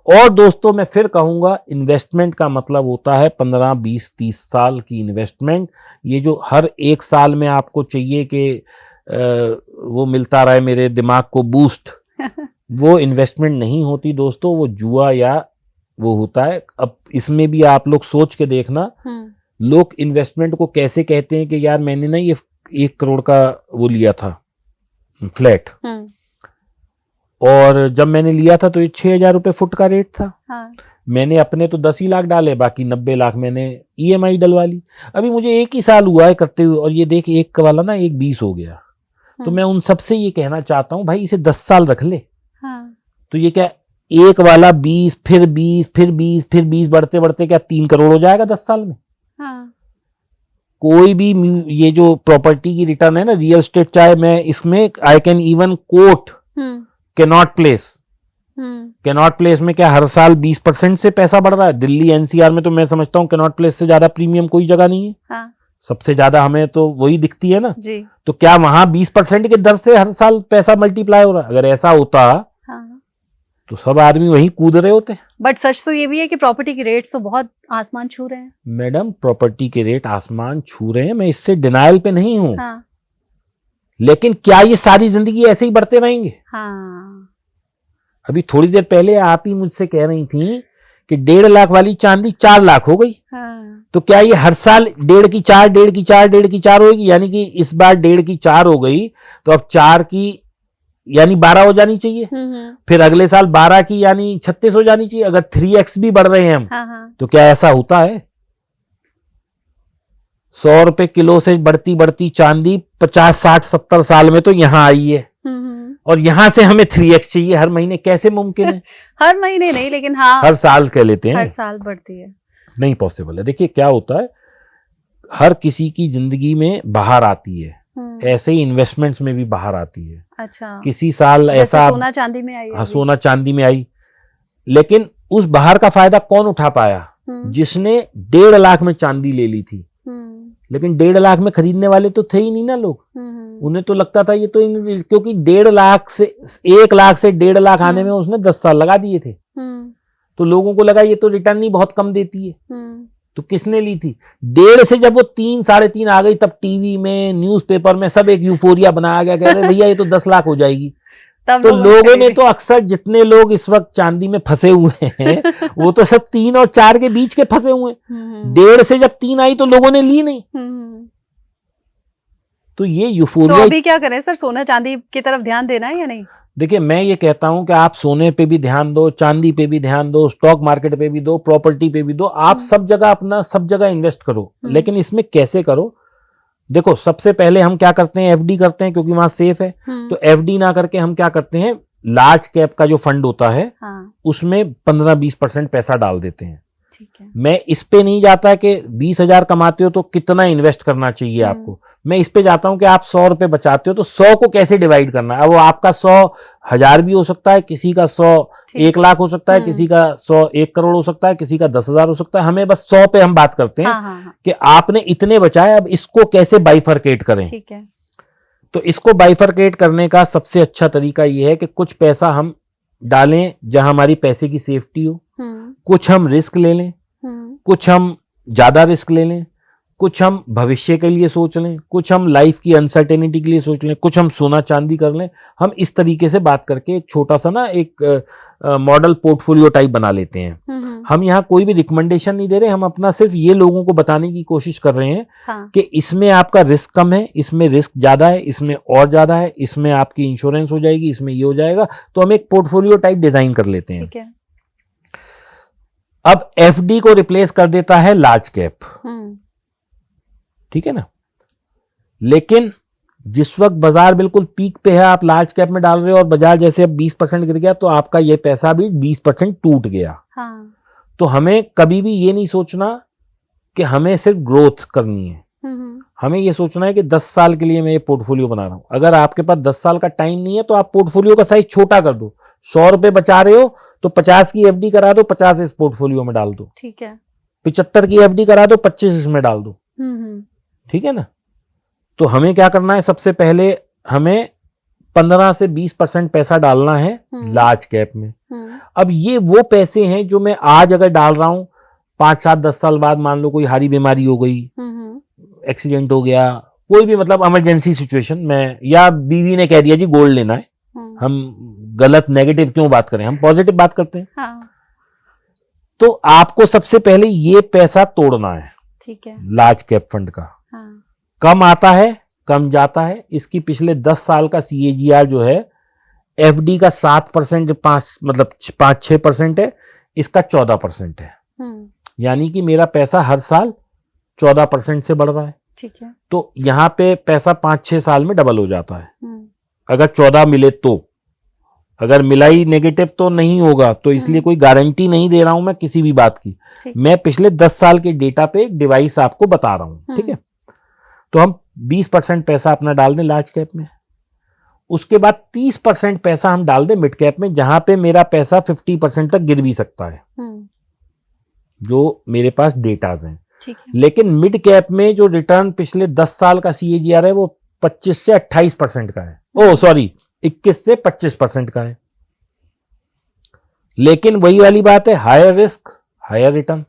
और दोस्तों, मैं फिर कहूंगा, इन्वेस्टमेंट का मतलब होता है 15, 20, 30 साल की इन्वेस्टमेंट। ये जो हर 1 साल में आपको चाहिए कि वो मिलता रहे मेरे दिमाग को बूस्ट, वो इन्वेस्टमेंट नहीं होती दोस्तों, वो जुआ या वो होता है। अब इसमें भी आप लोग सोच के देखना, लोग इन्वेस्टमेंट को कैसे कहते हैं कि यार मैंने ना ये 1 करोड़ का वो लिया था फ्लैट, और जब मैंने लिया था तो ये 6,000 रुपए फुट का रेट था। हाँ। मैंने अपने तो 10 ही लाख डाले, बाकी 90 लाख मैंने EMI डलवा ली। अभी मुझे 1 ही साल हुआ है करते हुए, और ये देख 1 वाला ना 1 20 हो गया। तो मैं उन सबसे ये कहना चाहता हूं, भाई इसे 10 साल रख ले। हाँ। तो ये क्या 1 वाला 20, फिर 20, फिर 20, फिर 20, बढ़ते बढ़ते क्या 3 करोड़ हो जाएगा 10 साल में। हाँ। कोई भी ये जो प्रॉपर्टी की रिटर्न है ना, रियल एस्टेट, चाहे मैं इसमें I can even quote Connaught Place में क्या हर साल 20% से पैसा बढ़ रहा है? दिल्ली NCR में तो मैं समझता हूँ कैनॉट प्लेस से ज्यादा प्रीमियम कोई जगह नहीं है। हाँ। सबसे ज्यादा हमें तो वही दिखती है ना जी। तो क्या वहां 20% के दर से हर साल पैसा मल्टीप्लाई हो रहा है? अगर ऐसा होता हाँ। तो सब आदमी वही कूद रहे होते। बट सच तो ये भी है कि प्रॉपर्टी के रेट्स तो बहुत आसमान छू रहे हैं। मैडम, प्रॉपर्टी के रेट आसमान छू रहे हैं, मैं इससे डिनायल पे नहीं हूं। हाँ। लेकिन क्या ये सारी जिंदगी ऐसे ही बढ़ते रहेंगे? हाँ। अभी थोड़ी देर पहले आप ही मुझसे कह रही थी कि 1.5 लाख वाली चांदी 4 लाख हो गई। हाँ। तो क्या ये हर साल 1.5 की 4, 1.5 की 4, 1.5 की 4 होगी? यानी कि इस बार 1.5 की 4 हो गई, तो अब 4 की यानी 12 हो जानी चाहिए। फिर अगले साल 12 की यानी 36 हो जानी चाहिए। अगर 3x भी बढ़ रहे हैं हम, हाँ। तो क्या ऐसा होता है? 100 रुपए किलो से बढ़ती बढ़ती चांदी 50, 60, 70 साल में तो यहां आई है, और यहां से हमें 3x चाहिए हर महीने। कैसे मुमकिन है? हर महीने नहीं, लेकिन हाँ हर साल कह लेते हैं, हर साल बढ़ती है। नहीं पॉसिबल है। देखिए क्या होता है, हर किसी की जिंदगी में बाहर आती है, ऐसे ही इन्वेस्टमेंट्स में भी बाहर आती है। अच्छा। किसी साल ऐसा सोना चांदी में आई, हाँ सोना चांदी में आई, लेकिन उस बाहर का फायदा कौन उठा पाया? जिसने 1.5 लाख में चांदी ले ली थी, लेकिन 1.5 लाख में खरीदने वाले तो थे ही नहीं ना लोग। उन्हें तो लगता था ये तो क्योंकि 1.5 लाख से 1 लाख से 1.5 लाख आने में उसने 10 साल लगा दिए थे, तो लोगों को लगा ये तो रिटर्न ही बहुत कम देती है, तो किसने ली थी? 1.5 से जब वो 3, 3.5 आ गई, तब टीवी में, न्यूज़पेपर में सब एक यूफोरिया बनाया गया, कह रहे भैया ये तो 10 लाख हो जाएगी। तो लोगों ने तो अक्सर जितने लोग इस वक्त चांदी में फंसे हुए हैं वो तो सब 3 और 4 के बीच के फंसे हुए हैं। 1.5 से जब 3 आई तो लोगों ने ली नहीं। तो ये यूफोरिया। तो अभी क्या करें सर, सोना चांदी की तरफ ध्यान देना है या नहीं? देखिए, मैं ये कहता हूं कि आप सोने पे भी ध्यान दो, चांदी पे भी ध्यान दो, स्टॉक मार्केट पे भी दो, प्रॉपर्टी पे भी दो, आप सब जगह अपना सब जगह इन्वेस्ट करो। लेकिन इसमें कैसे करो? देखो, सबसे पहले हम क्या करते हैं, एफडी करते हैं क्योंकि वहां सेफ है। तो एफडी ना करके हम क्या करते हैं, लार्ज कैप का जो फंड होता है उसमें 15-20% पैसा डाल देते हैं। ठीक है। मैं इस पे नहीं जाता कि 20,000 कमाते हो तो कितना इन्वेस्ट करना चाहिए आपको। मैं इस पे जाता हूं कि आप 100 रुपए बचाते हो तो 100 को कैसे डिवाइड करना है। अब वो आपका 100,000 भी हो सकता है, किसी का 100 1 लाख हो सकता है, किसी का 100 1 करोड़ हो सकता है, किसी का 10,000 हो सकता है। हमें बस 100 पे हम बात करते हैं कि आपने इतने बचाए, अब इसको कैसे बाइफरकेट करें। ठीक है। तो इसको बाइफरकेट करने का सबसे अच्छा तरीका यह है कि कुछ पैसा हम डालें जहां हमारी पैसे की सेफ्टी हो, कुछ हम रिस्क ले लें, कुछ हम ज्यादा रिस्क ले लें, कुछ हम भविष्य के लिए सोच लें, कुछ हम लाइफ की अनसर्टेनिटी के लिए सोच लें, कुछ हम सोना चांदी कर लें। हम इस तरीके से बात करके एक छोटा सा ना एक मॉडल पोर्टफोलियो टाइप बना लेते हैं। हम यहाँ कोई भी रिकमेंडेशन नहीं दे रहे, हम अपना सिर्फ ये लोगों को बताने की कोशिश कर रहे हैं कि इसमें आपका रिस्क कम है, इसमें रिस्क ज्यादा है, इसमें और ज्यादा है, इसमें आपकी इंश्योरेंस हो जाएगी, इसमें ये हो जाएगा। तो हम एक पोर्टफोलियो टाइप डिजाइन कर लेते हैं। ठीक है। अब एफडी को रिप्लेस कर देता है लार्ज कैप, ठीक है ना। लेकिन जिस वक्त बाजार बिल्कुल पीक पे है, आप लार्ज कैप में डाल रहे हो और बाजार जैसे अब 20% गिर गया तो आपका ये पैसा भी 20% टूट गया। तो हमें कभी भी ये नहीं सोचना कि हमें सिर्फ ग्रोथ करनी है, हमें ये सोचना है कि 10 साल के लिए मैं ये पोर्टफोलियो बना रहा हूं। अगर आपके पास 10 साल का टाइम नहीं है तो आप पोर्टफोलियो का साइज छोटा कर दो। 100 रुपए बचा रहे हो तो 50 की एफडी करा दो, 50 इस पोर्टफोलियो में डाल दो। ठीक है। 75 की एफडी करा दो, 25 इसमें डाल दो। ठीक है ना। तो हमें क्या करना है, सबसे पहले हमें 15 से 20% पैसा डालना है लार्ज कैप में। अब ये वो पैसे हैं जो मैं आज अगर डाल रहा हूं, 5, 7, 10 साल बाद मान लो कोई हारी बीमारी हो गई, एक्सीडेंट हो गया, कोई भी मतलब इमरजेंसी सिचुएशन में, या बीवी ने कह दिया जी गोल्ड लेना है। हम गलत नेगेटिव क्यों बात करें, हम पॉजिटिव बात करते हैं। हाँ। तो आपको सबसे पहले ये पैसा तोड़ना है। ठीक है। लार्ज कैप फंड का कम आता है, कम जाता है। इसकी पिछले 10 साल का CAGR जो है, एफडी का 7%, 5-6% है, इसका 14% है। यानी कि मेरा पैसा हर साल 14% से बढ़ रहा है। ठीक है। तो यहां पे पैसा 5-6 साल में डबल हो जाता है। अगर 14 मिले तो, अगर मिला ही नेगेटिव तो नहीं होगा। तो इसलिए कोई गारंटी नहीं दे रहा हूं मैं किसी भी बात की, मैं पिछले 10 साल के डेटा पे एक डिवाइस आपको बता रहा हूं। ठीक है। तो हम 20% पैसा अपना डाल दें लार्ज कैप में, उसके बाद 30% पैसा हम डाल दें मिड कैप में, जहां पे मेरा पैसा 50% तक गिर भी सकता है, जो मेरे पास डेटाज हैं। ठीक है। लेकिन मिड कैप में जो रिटर्न पिछले 10 साल का CAGR है वो 25 से 28% का है। 21 से 25% का है। लेकिन वही वाली बात है, हायर रिस्क हायर रिटर्न।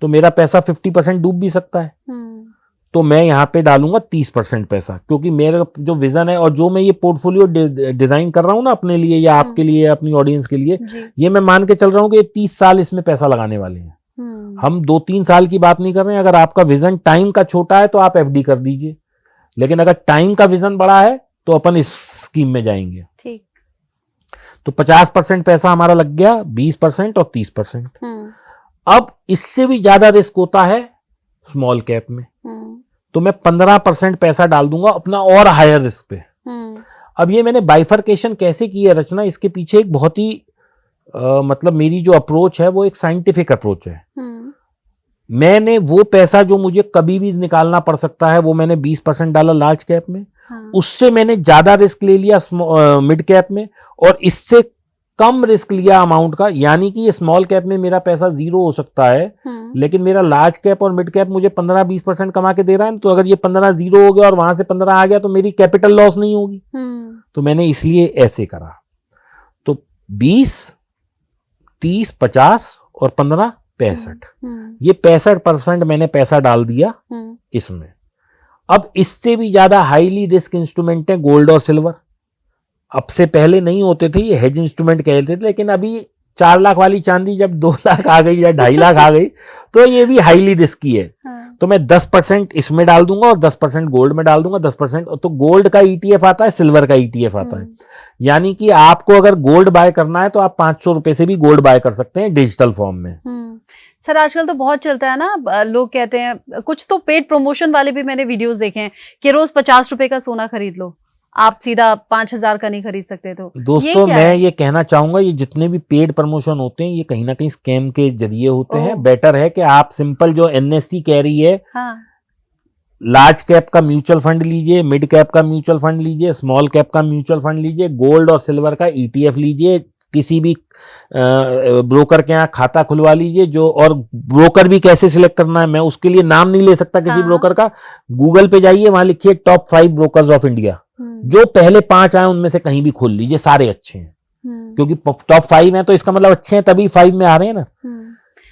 तो मेरा पैसा 50% डूब भी सकता है। तो मैं यहां पे डालूंगा 30% पैसा, क्योंकि मेरा जो विजन है और जो मैं ये पोर्टफोलियो डिजाइन कर रहा हूं ना अपने लिए या आपके लिए, अपनी ऑडियंस के लिए, ये मैं मान के चल रहा हूं कि 30 साल इसमें पैसा लगाने वाले हैं। हम 2-3 साल की बात नहीं कर रहे हैं। अगर आपका विजन टाइम का छोटा है तो आप एफडी कर दीजिए, लेकिन अगर टाइम का विजन बड़ा है तो अपन इस स्कीम में जाएंगे। ठीक। तो 50% पैसा हमारा लग गया, 20% और 30%। अब इससे भी ज्यादा रिस्क होता है स्मॉल कैप में, तो मैं 15% पैसा डाल दूंगा अपना और हायर रिस्क पे। अब ये मैंने बाइफरकेशन कैसे की है रचना, इसके पीछे एक बहुत ही मतलब मेरी जो अप्रोच है वो एक साइंटिफिक अप्रोच है। मैंने वो पैसा जो मुझे कभी भी निकालना पड़ सकता है वो मैंने 20% डाला लार्ज कैप में। उससे मैंने ज्यादा रिस्क ले लिया मिड कैप में, और इससे कम रिस्क लिया अमाउंट का, यानी कि ये स्मॉल कैप में मेरा पैसा 0 हो सकता है, लेकिन मेरा लार्ज कैप और मिड कैप मुझे 15-20% कमा के दे रहा है। तो अगर ये 15 0 हो गया और वहां से 15 आ गया तो मेरी कैपिटल लॉस नहीं होगी। तो मैंने इसलिए ऐसे करा। तो 20, 30, 50 और 15, 65, ये 65% मैंने पैसा डाल दिया इसमें। अब इससे भी ज्यादा हाईली रिस्क इंस्ट्रूमेंट है गोल्ड और सिल्वर। अब से पहले नहीं होते थे, ये हेज इंस्ट्रूमेंट कहते थे, लेकिन अभी 4 लाख वाली चांदी जब 2 लाख आ गई या 2.5 लाख आ गई तो ये भी हाईली रिस्की है। तो मैं 10% इसमें डाल दूंगा और 10% गोल्ड में डाल दूंगा। 10% तो गोल्ड का ETF आता है, सिल्वर का ETF आता है। यानी कि आपको अगर गोल्ड बाय करना है तो आप 500 रुपए से भी गोल्ड बाय कर सकते हैं डिजिटल फॉर्म में। सर आजकल तो बहुत चलता है ना, लोग कहते हैं, कुछ तो पेड प्रमोशन वाले भी मैंने वीडियोस देखे हैं कि रोज 50 रुपए का सोना खरीद लो, आप सीधा 5000 का नहीं खरीद सकते। तो दोस्तों मैं ये कहना चाहूंगा, ये जितने भी पेड प्रमोशन होते हैं ये कहीं ना कहीं स्कैम के जरिए होते हैं। बेटर है कि आप सिंपल जो NSE कह रही है, लार्ज कैप का म्यूचुअल फंड लीजिए, मिड कैप का म्यूचुअल फंड लीजिए, स्मॉल कैप का म्यूचुअल फंड लीजिए, गोल्ड और सिल्वर का ETF लीजिए, किसी भी ब्रोकर के यहाँ खाता खुलवा लीजिए। जो और ब्रोकर भी कैसे सिलेक्ट करना है, मैं उसके लिए नाम नहीं ले सकता किसी ब्रोकर का। गूगल पे जाइए, वहां लिखिए टॉप 5 ब्रोकर्स ऑफ इंडिया, जो पहले 5 आए उनमें से कहीं भी खोल लीजिए, सारे अच्छे हैं। क्योंकि टॉप 5 हैं तो इसका मतलब अच्छे हैं, तभी 5 में आ रहे हैं ना।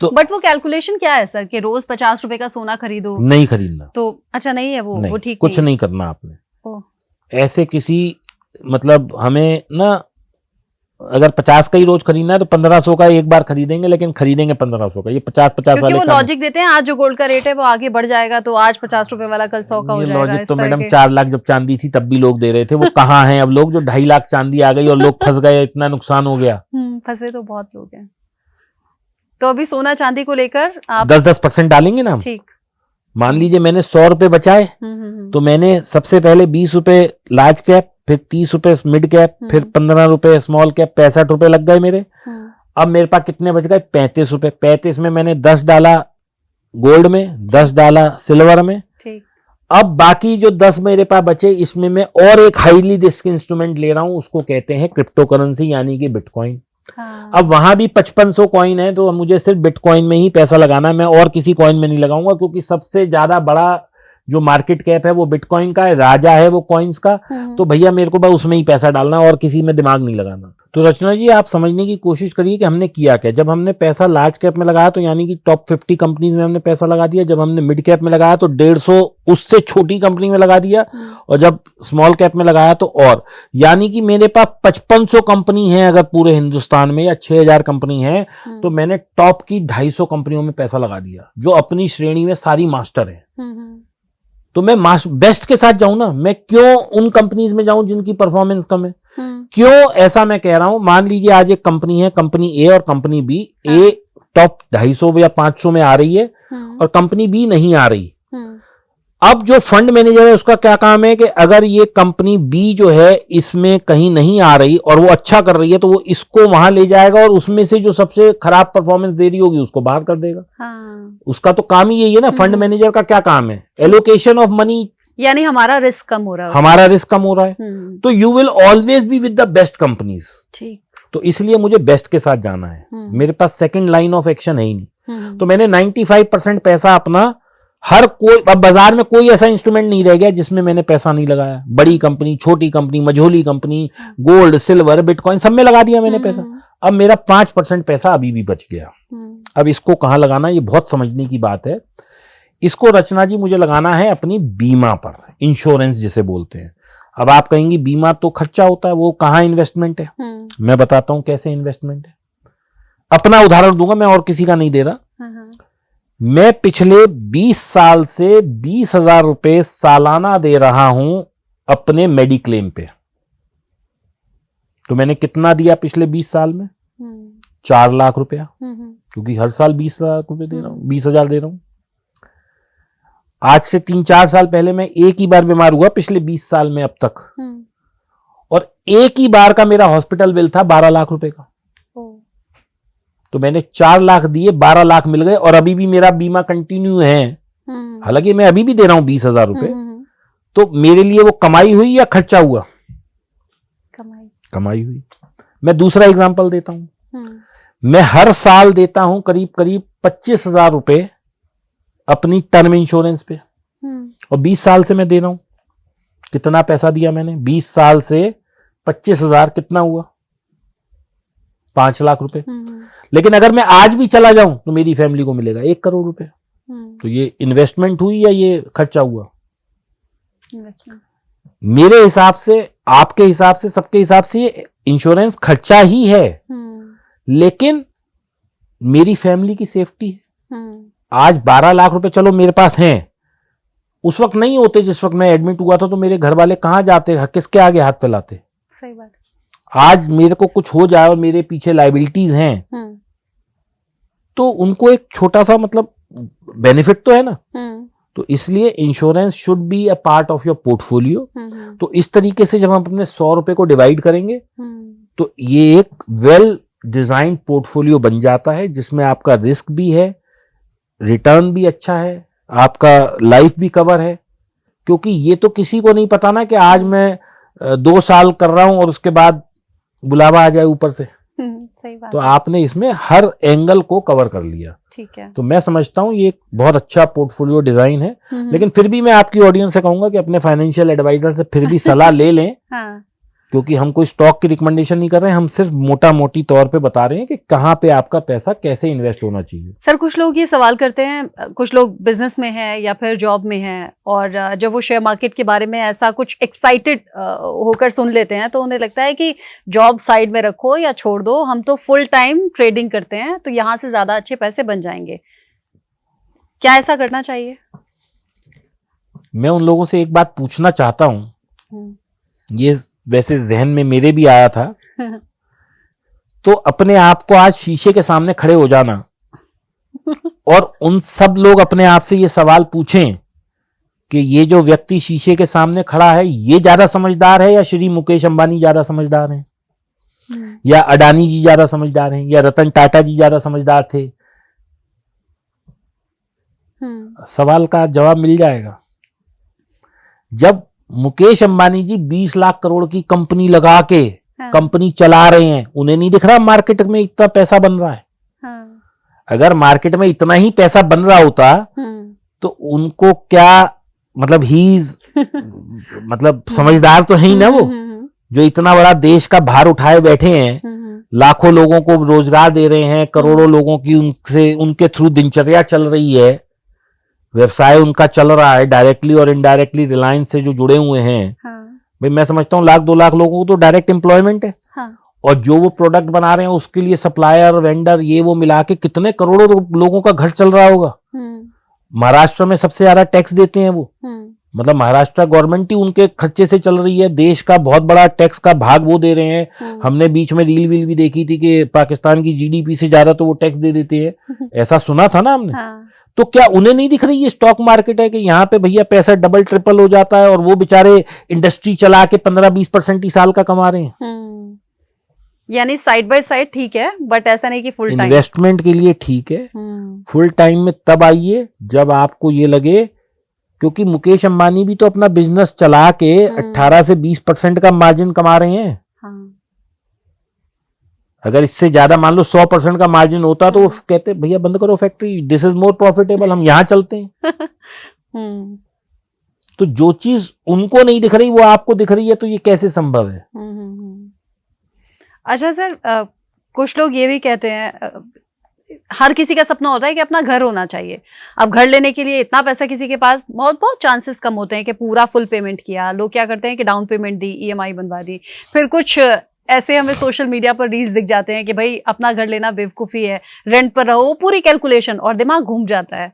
तो बट वो कैलकुलेशन क्या है सर कि रोज 50 रुपए का सोना खरीदो? नहीं खरीदना। तो अच्छा नहीं है वो ठीक कुछ नहीं करना आपने। ऐसे किसी मतलब हमें ना, अगर 50 का ही रोज खरीदना है तो 1500 का एक बार खरीदेंगे, लेकिन खरीदेंगे 1500 का। ये 50 वाले वो लॉजिक देते हैं, आज जो गोल्ड का रेट है वो आगे बढ़ जाएगा तो आज 50 रुपए वाला कल 100 का हो जाएगा। लॉजिक तो मैडम 4 लाख जब चांदी थी तब भी लोग दे रहे थे, वो कहाँ हैं अब लोग? जो 2.5 लाख चांदी आ गई और लोग फंस गए, इतना नुकसान हो गया। फंसे तो बहुत लोग हैं। तो अभी सोना चांदी को लेकर आप 10% डालेंगे ना। ठीक, मान लीजिए मैंने 100 रुपए बचाए, तो मैंने सबसे पहले 20 रुपए लार्ज कैप, फिर 30 रुपए मिड कैप, फिर 15 रुपए स्मॉल कैप, 65 रुपए लग गए मेरे। अब मेरे पास कितने बच गए? 35 रुपए। 35 में मैंने 10 डाला गोल्ड में, 10 डाला सिल्वर में। अब बाकी जो 10 मेरे पास बचे, इसमें मैं और एक हाईली रिस्क इंस्ट्रूमेंट ले रहा हूं, उसको कहते हैं क्रिप्टो करेंसी, यानी कि बिटकॉइन। अब वहां भी 5500 कॉइन है, तो मुझे सिर्फ बिटकॉइन में ही पैसा लगाना है, मैं और किसी कॉइन में नहीं लगाऊंगा, क्योंकि सबसे ज्यादा बड़ा जो मार्केट कैप है वो बिटकॉइन का है, राजा है वो कॉइन्स का। तो भैया मेरे को बस उसमें ही पैसा डालना और किसी में दिमाग नहीं लगाना। तो रचना जी आप समझने की कोशिश करिए कि हमने किया क्या। जब हमने पैसा लार्ज कैप में लगाया तो यानी कि टॉप 50 कंपनीज में हमने पैसा लगा दिया। जब हमने मिड कैप में लगाया तो 150 उससे छोटी कंपनी में लगा दिया, और जब स्मॉल कैप में लगाया तो और, यानी कि मेरे पास 5500 कंपनी है अगर पूरे हिंदुस्तान में, या 6000 कंपनी है, तो मैंने टॉप की 250 कंपनियों में पैसा लगा दिया, जो अपनी श्रेणी में सारी मास्टर है। तो मैं बेस्ट के साथ जाऊं ना, मैं क्यों उन कंपनीज में जाऊं जिनकी परफॉर्मेंस कम है? क्यों ऐसा मैं कह रहा हूं? मान लीजिए आज एक कंपनी है, कंपनी ए और कंपनी बी। ए टॉप 250 या 500 में आ रही है और कंपनी बी नहीं आ रही। अब जो फंड मैनेजर है उसका क्या काम है कि अगर ये कंपनी बी जो है इसमें कहीं नहीं आ रही और वो अच्छा कर रही है, तो वो इसको वहां ले जाएगा और उसमें से जो सबसे खराब परफॉर्मेंस दे रही होगी उसको बाहर कर देगा। उसका तो काम ही यही है ना। फंड मैनेजर का क्या काम है? एलोकेशन ऑफ मनी, यानी हमारा रिस्क कम हो रहा है। हमारा रिस्क कम हो रहा है। तो you will always be with the best companies. ठीक, तो इसलिए मुझे बेस्ट के साथ जाना है। मेरे पास सेकंड लाइन ऑफ एक्शन है ही नहीं। तो मैंने 95% पैसा अपना, हर कोई, अब बाजार में कोई ऐसा इंस्ट्रूमेंट नहीं रह गया जिसमें मैंने पैसा नहीं लगाया। बड़ी कंपनी, छोटी company, Majholi company, gold, silver, bitcoin, सब में लगा दिया मैंने पैसा। अब मेरा 5% पैसा अभी भी बच गया। अब इसको कहां लगाना, ये बहुत समझने की बात है। इसको रचना जी मुझे लगाना है अपनी बीमा पर, इंश्योरेंस जिसे बोलते हैं। अब आप कहेंगी बीमा तो खर्चा होता है, वो कहाँ इन्वेस्टमेंट है? मैं बताता हूं कैसे इन्वेस्टमेंट है। अपना उदाहरण दूंगा मैं, और किसी का नहीं दे रहा। मैं पिछले 20 साल से 20,000 रुपए सालाना दे रहा हूं अपने मेडिक्लेम पे। तो मैंने कितना दिया पिछले 20 साल में? 4 लाख रुपया, क्योंकि हर साल 20,000 रुपए दे रहा हूं, 20,000 दे रहा हूं। आज से 3-4 साल पहले मैं एक ही बार बीमार हुआ पिछले 20 साल में अब तक, और एक ही बार का मेरा हॉस्पिटल बिल था 12 लाख रुपए का। तो मैंने 4 लाख दिए, 12 लाख मिल गए, और अभी भी मेरा बीमा कंटिन्यू है। हालांकि मैं अभी भी दे रहा हूं 20,000 रुपए। तो मेरे लिए वो कमाई हुई या खर्चा हुआ? कमाई हुई। मैं दूसरा एग्जांपल देता हूं, मैं हर साल देता हूं करीब करीब 25,000 रुपए अपनी टर्म इंश्योरेंस पे, और 20 साल से मैं दे रहा हूं। कितना पैसा दिया मैंने? 20 साल से 25,000 कितना हुआ? 5 लाख रुपए। लेकिन अगर मैं आज भी चला जाऊं तो मेरी फैमिली को मिलेगा 1 करोड़ रुपए। तो ये इन्वेस्टमेंट हुई या ये खर्चा हुआ? इन्वेस्टमेंट। मेरे हिसाब से, आपके हिसाब से, सबके हिसाब से ये इंश्योरेंस खर्चा ही है, लेकिन मेरी फैमिली की सेफ्टी है। आज 12 लाख रुपए चलो मेरे पास हैं, उस वक्त नहीं होते जिस वक्त मैं एडमिट हुआ था, तो मेरे घर वाले कहां जाते, किसके आगे हाथ फैलाते? सही बात। आज मेरे को कुछ हो जाए और मेरे पीछे लाइबिलिटीज हैं, तो उनको एक छोटा सा मतलब बेनिफिट तो है ना। तो इसलिए insurance should be a part of your portfolio. तो इस तरीके से जब हम अपने 100 रुपए को डिवाइड करेंगे तो ये एक वेल डिजाइन पोर्टफोलियो बन जाता है, जिसमें आपका रिस्क भी है, रिटर्न भी अच्छा है, आपका लाइफ भी कवर है। क्योंकि ये तो किसी को नहीं पता ना कि आज मैं 2 साल कर रहा हूं और उसके बाद बुलावा आ जाए ऊपर से। सही बात। तो आपने इसमें हर एंगल को कवर कर लिया। ठीक है। तो मैं समझता हूं ये एक बहुत अच्छा पोर्टफोलियो डिजाइन है। लेकिन फिर भी मैं आपकी ऑडियंस से कहूंगा कि अपने फाइनेंशियल एडवाइजर से फिर भी सलाह ले लें। हाँ। क्योंकि हम कोई स्टॉक की रिकमेंडेशन नहीं कर रहे हैं, हम सिर्फ मोटा मोटी तौर पे बता रहे हैं कि कहाँ पे आपका पैसा कैसे इन्वेस्ट होना चाहिए। सर, कुछ लोग ये सवाल करते हैं, कुछ लोग बिजनेस में हैं या फिर जॉब में हैं, और जब वो शेयर मार्केट के बारे में ऐसा कुछ एक्साइटेड होकर सुन लेते हैं तो उन्हें लगता है कि जॉब साइड में रखो या छोड़ दो, हम तो फुल टाइम ट्रेडिंग करते हैं तो यहाँ से ज्यादा अच्छे पैसे बन जाएंगे। क्या ऐसा करना चाहिए? मैं उन लोगों से एक बात पूछना चाहता हूँ, ये वैसे जहन में मेरे भी आया था। तो अपने आप को आज शीशे के सामने खड़े हो जाना और उन सब लोग अपने आप से ये सवाल पूछें कि ये जो व्यक्ति शीशे के सामने खड़ा है ये ज्यादा समझदार है या श्री मुकेश अंबानी ज्यादा समझदार हैं, या अडानी जी ज्यादा समझदार हैं, या रतन टाटा जी ज्यादा समझदार थे? सवाल का जवाब मिल जाएगा। जब मुकेश अंबानी जी 20 लाख करोड़ की कंपनी लगा के कंपनी चला रहे हैं, उन्हें नहीं दिख रहा मार्केट में इतना पैसा बन रहा है? अगर मार्केट में इतना ही पैसा बन रहा होता तो उनको क्या मतलब मतलब समझदार तो है ही ना वो, जो इतना बड़ा देश का भार उठाए बैठे हैं, लाखों लोगों को रोजगार दे रहे हैं, करोड़ों लोगों की उनके थ्रू दिनचर्या चल रही है, व्यवसाय उनका चल रहा है, डायरेक्टली और इनडायरेक्टली रिलायंस से जो जुड़े हुए हैं। भाई मैं समझता हूँ 1-2 लाख लोगों को तो डायरेक्ट एम्प्लॉयमेंट है। और जो वो प्रोडक्ट बना रहे हैं उसके लिए सप्लायर, वेंडर, ये वो मिला के कितने करोड़ों लोगों का घर चल रहा होगा। महाराष्ट्र में सबसे ज्यादा टैक्स देते हैं वो, मतलब महाराष्ट्र गवर्नमेंट ही उनके खर्चे से चल रही है, देश का बहुत बड़ा टैक्स का भाग वो दे रहे हैं। हमने बीच में रील भी देखी थी कि पाकिस्तान की जीडीपी से ज्यादा तो वो टैक्स दे देते हैं, ऐसा सुना था ना हमने। तो क्या उन्हें नहीं दिख रही ये स्टॉक मार्केट है कि यहाँ पे भैया पैसा डबल ट्रिपल हो जाता है और वो बेचारे इंडस्ट्री चला के 15-20% ही साल का कमा रहे हैं। यानी साइड बाय साइड ठीक है, बट ऐसा नहीं कि फुल टाइम। इन्वेस्टमेंट के लिए ठीक है, फुल टाइम में तब आइए जब आपको ये लगे, क्योंकि मुकेश अंबानी भी तो अपना बिजनेस चला के 18 से 20% का मार्जिन कमा रहे हैं। अगर इससे ज्यादा मान लो 100% का मार्जिन होता तो वो कहते भैया बंद करो factory, this is more profitable, हम यहां चलते हैं। तो जो चीज उनको नहीं दिख रही वो आपको दिख रही है, तो ये कैसे संभव है? अच्छा सर, कुछ लोग ये भी कहते हैं, हर किसी का सपना होता है कि अपना घर होना चाहिए। अब घर लेने के लिए इतना पैसा किसी के पास बहुत चांसेस कम होते हैं कि पूरा फुल पेमेंट किया। लोग क्या करते हैं कि डाउन पेमेंट दी, ईएमआई बनवा दी, फिर कुछ ऐसे हमें सोशल मीडिया पर रील्स दिख जाते हैं कि भाई अपना घर लेना बेवकूफी है, रेंट पर रहो, पूरी कैलकुलेशन, और दिमाग घूम जाता है।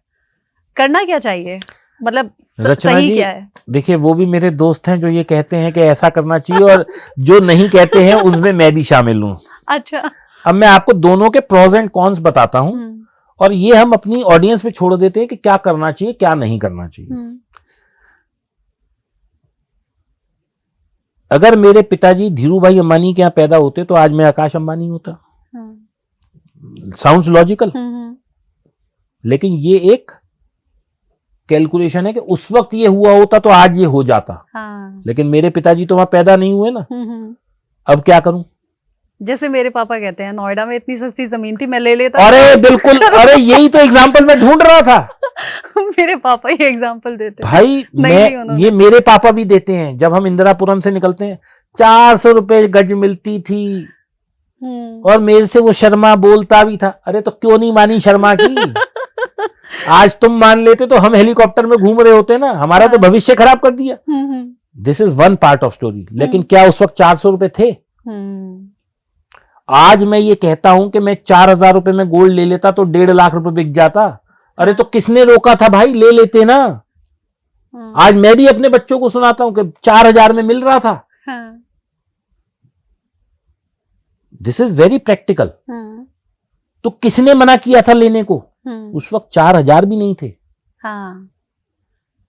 करना क्या चाहिए, मतलब सही क्या है? देखिए, वो भी मेरे दोस्त हैं जो ये कहते हैं कि ऐसा करना चाहिए, और जो नहीं कहते हैं उनमें मैं भी शामिल हूँ। अच्छा, अब मैं आपको दोनों के प्रोज एंड कॉन्स बताता हूँ, और ये हम अपनी ऑडियंस पे छोड़ देते हैं कि क्या करना चाहिए क्या नहीं करना चाहिए। अगर मेरे पिताजी धीरू भाई अंबानी के यहाँ पैदा होते तो आज मैं आकाश अंबानी होता। साउंड्स लॉजिकल, लेकिन ये एक कैलकुलेशन है कि उस वक्त ये हुआ होता तो आज ये हो जाता। लेकिन मेरे पिताजी तो वहां पैदा नहीं हुए ना। अब क्या करूं? जैसे मेरे पापा कहते हैं नोएडा में इतनी सस्ती जमीन थी, मैं ले लेता। अरे बिल्कुल, अरे यही तो एग्जाम्पल मैं ढूंढ रहा था। मेरे पापा ही एग्जाम्पल देते भाई ये मेरे पापा भी देते हैं। जब हम इंदिरापुरम से निकलते हैं 400 रुपए गज मिलती थी और मेरे से वो शर्मा बोलता भी था। अरे तो क्यों नहीं मानी शर्मा की? आज तुम मान लेते तो हम हेलीकॉप्टर में घूम रहे होते ना, हमारा तो भविष्य खराब कर दिया। This is one part of story. लेकिन क्या उस वक्त 400 रुपए थे? आज मैं ये कहता हूं कि मैं 4000 रुपए में गोल्ड ले लेता तो 1.5 लाख रुपए बिक जाता। अरे तो किसने रोका था भाई? ले लेते ना। आज मैं भी अपने बच्चों को सुनाता हूं कि 4000 में मिल रहा था। This is very practical. तो किसने मना किया था लेने को? उस वक्त 4000 भी नहीं थे।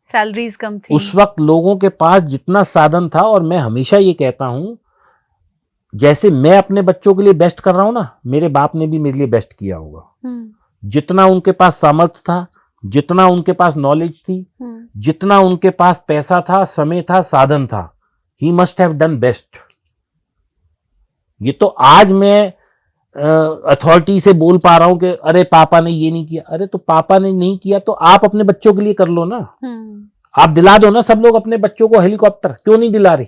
सैलरीज कम थी। उस वक्त लोगों के पास जितना साधन था, और मैं हमेशा ये कहता हूं जैसे मैं अपने बच्चों के लिए बेस्ट कर रहा हूं ना, मेरे बाप ने भी मेरे लिए बेस्ट किया होगा। जितना उनके पास सामर्थ्य था, जितना उनके पास नॉलेज थी, जितना उनके पास पैसा था, समय था, साधन था, he must have done best. ये तो आज मैं अथॉरिटी से बोल पा रहा हूं कि अरे पापा ने ये नहीं किया। अरे तो पापा ने नहीं किया तो आप अपने बच्चों के लिए कर लो ना। आप दिला दो ना। सब लोग अपने बच्चों को हेलीकॉप्टर क्यों नहीं दिला रहे?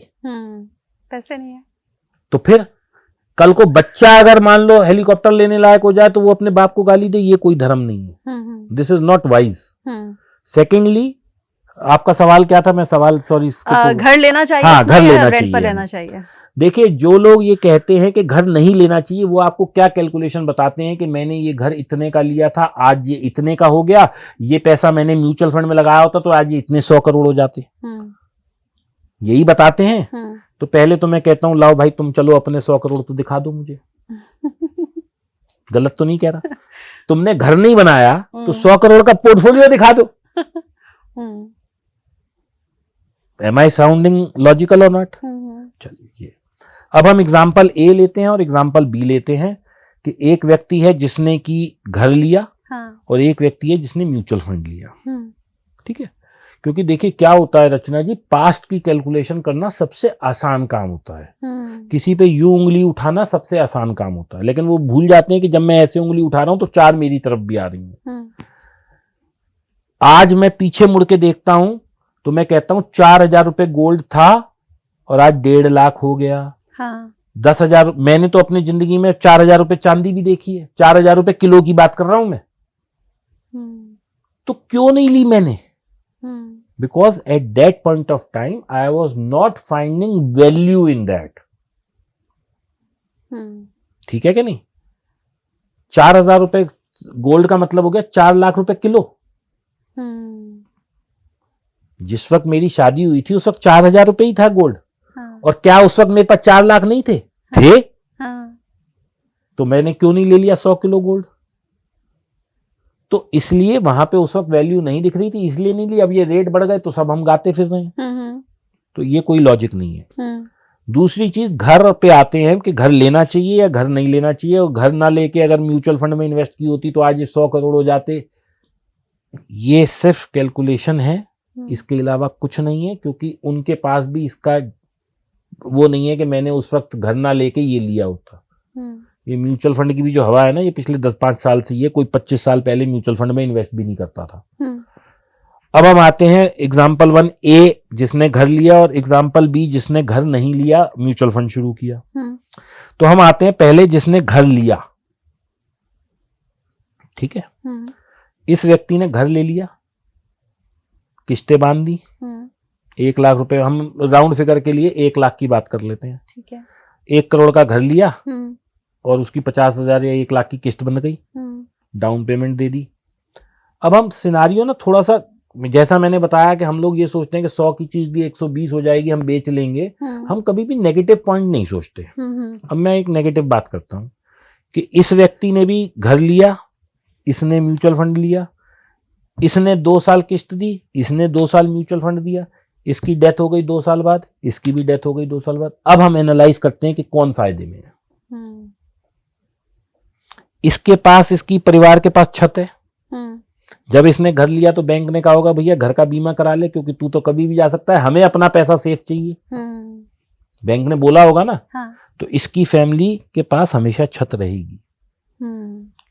पैसे नहीं है तो फिर कल को बच्चा अगर मान लो हेलीकॉप्टर लेने लायक हो जाए तो वो अपने बाप को गाली दे, ये कोई धर्म नहीं है। This is not wise. Secondly, आपका सवाल क्या था? मैं सवाल सॉरी घर लेना चाहिए। हाँ, घर लेना चाहिए, रेंट पर रहना चाहिए। देखिए, जो लोग ये कहते हैं कि घर नहीं लेना चाहिए, वो आपको क्या कैलकुलेशन बताते हैं कि मैंने ये घर इतने का लिया था, आज ये इतने का हो गया, ये पैसा मैंने म्यूचुअल फंड में लगाया होता तो आज ये इतने 100 करोड़ हो जाते। यही बताते हैं। तो पहले तो मैं कहता हूं लाओ भाई तुम चलो अपने 100 करोड़ तो दिखा दो मुझे। गलत तो नहीं कह रहा। तुमने घर नहीं बनाया तो 100 करोड़ का पोर्टफोलियो दिखा दो। एम आई साउंडिंग लॉजिकल और नॉट? चलिए, अब हम एग्जाम्पल ए लेते हैं और एग्जाम्पल बी लेते हैं कि एक व्यक्ति है जिसने की घर लिया और एक व्यक्ति है जिसने म्यूचुअल फंड लिया। ठीक है, क्योंकि देखिए क्या होता है रचना जी, पास्ट की कैलकुलेशन करना सबसे आसान काम होता है। किसी पे यूं उंगली उठाना सबसे आसान काम होता है, लेकिन वो भूल जाते हैं कि जब मैं ऐसे उंगली उठा रहा हूं तो 4 मेरी तरफ भी आ रही हैं। आज मैं पीछे मुड़ के देखता हूं तो मैं कहता हूं 4000 रुपए गोल्ड था और आज 1.5 लाख हो गया। 10,000। मैंने तो अपनी जिंदगी में 4000 रुपए चांदी भी देखी है। 4000 रुपए किलो की बात कर रहा हूं मैं। तो क्यों नहीं ली मैंने? Because at that point of time I was not finding value in that. ठीक है कि नहीं? 4000 रुपए गोल्ड का मतलब हो गया 4 लाख रुपए किलो। जिस वक्त मेरी शादी हुई थी उस वक्त 4000 रुपए ही था गोल्ड। और क्या उस वक्त मेरे पास 4 लाख नहीं थे? थे। तो मैंने क्यों नहीं ले लिया 100 किलो गोल्ड? तो इसलिए वहां पे उस वक्त वैल्यू नहीं दिख रही थी, इसलिए नहीं ली। अब ये रेट बढ़ गए तो सब हम गाते फिर रहे हैं। तो ये कोई लॉजिक नहीं है। दूसरी चीज, घर पे आते हैं कि घर लेना चाहिए या घर नहीं लेना चाहिए। और घर ना लेके अगर म्यूचुअल फंड में इन्वेस्ट की होती तो आज ये 100 करोड़ हो जाते। ये सिर्फ कैलकुलेशन है, इसके अलावा कुछ नहीं है। क्योंकि उनके पास भी इसका वो नहीं है कि मैंने उस वक्त घर ना लेके ये लिया होता। ये म्यूचुअल फंड की भी जो हवा है ना, ये पिछले 10-5 साल से, ये कोई 25 साल पहले म्यूचुअल फंड में इन्वेस्ट भी नहीं करता था। अब हम आते हैं एग्जाम्पल 1 ए जिसने घर लिया और एग्जाम्पल बी जिसने घर नहीं लिया, म्यूचुअल फंड शुरू किया। तो हम आते हैं पहले जिसने घर लिया। ठीक है, इस व्यक्ति ने घर ले लिया, किस्तें बांध दी। 1 लाख रुपए, हम राउंड फिगर के लिए 1 लाख की बात कर लेते हैं। ठीक है, 1 करोड़ का घर लिया और उसकी 50,000 या 1 लाख की किस्त बन गई। डाउन पेमेंट दे दी। अब हम सिनारियो ना थोड़ा सा, जैसा मैंने बताया कि हम लोग ये सोचते हैं कि 100 की चीज भी 120 हो जाएगी, हम बेच लेंगे। हम कभी भी नेगेटिव पॉइंट नहीं सोचते। अब मैं एक नेगेटिव बात करता हूं कि इस व्यक्ति ने भी घर लिया, इसने म्यूचुअल फंड लिया, इसने 2 साल किस्त दी, इसने 2 साल म्यूचुअल फंड दिया, इसकी डेथ हो गई 2 साल बाद, इसकी भी डेथ हो गई 2 साल बाद। अब हम एनालाइज करते हैं कि कौन फायदे में है। इसके पास, इसकी परिवार के पास छत है। जब इसने घर लिया तो बैंक ने कहा होगा भैया घर का बीमा करा ले, क्योंकि तू तो कभी भी जा सकता है, हमें अपना पैसा सेफ चाहिए। बैंक ने बोला होगा ना। तो इसकी फैमिली के पास हमेशा छत रहेगी।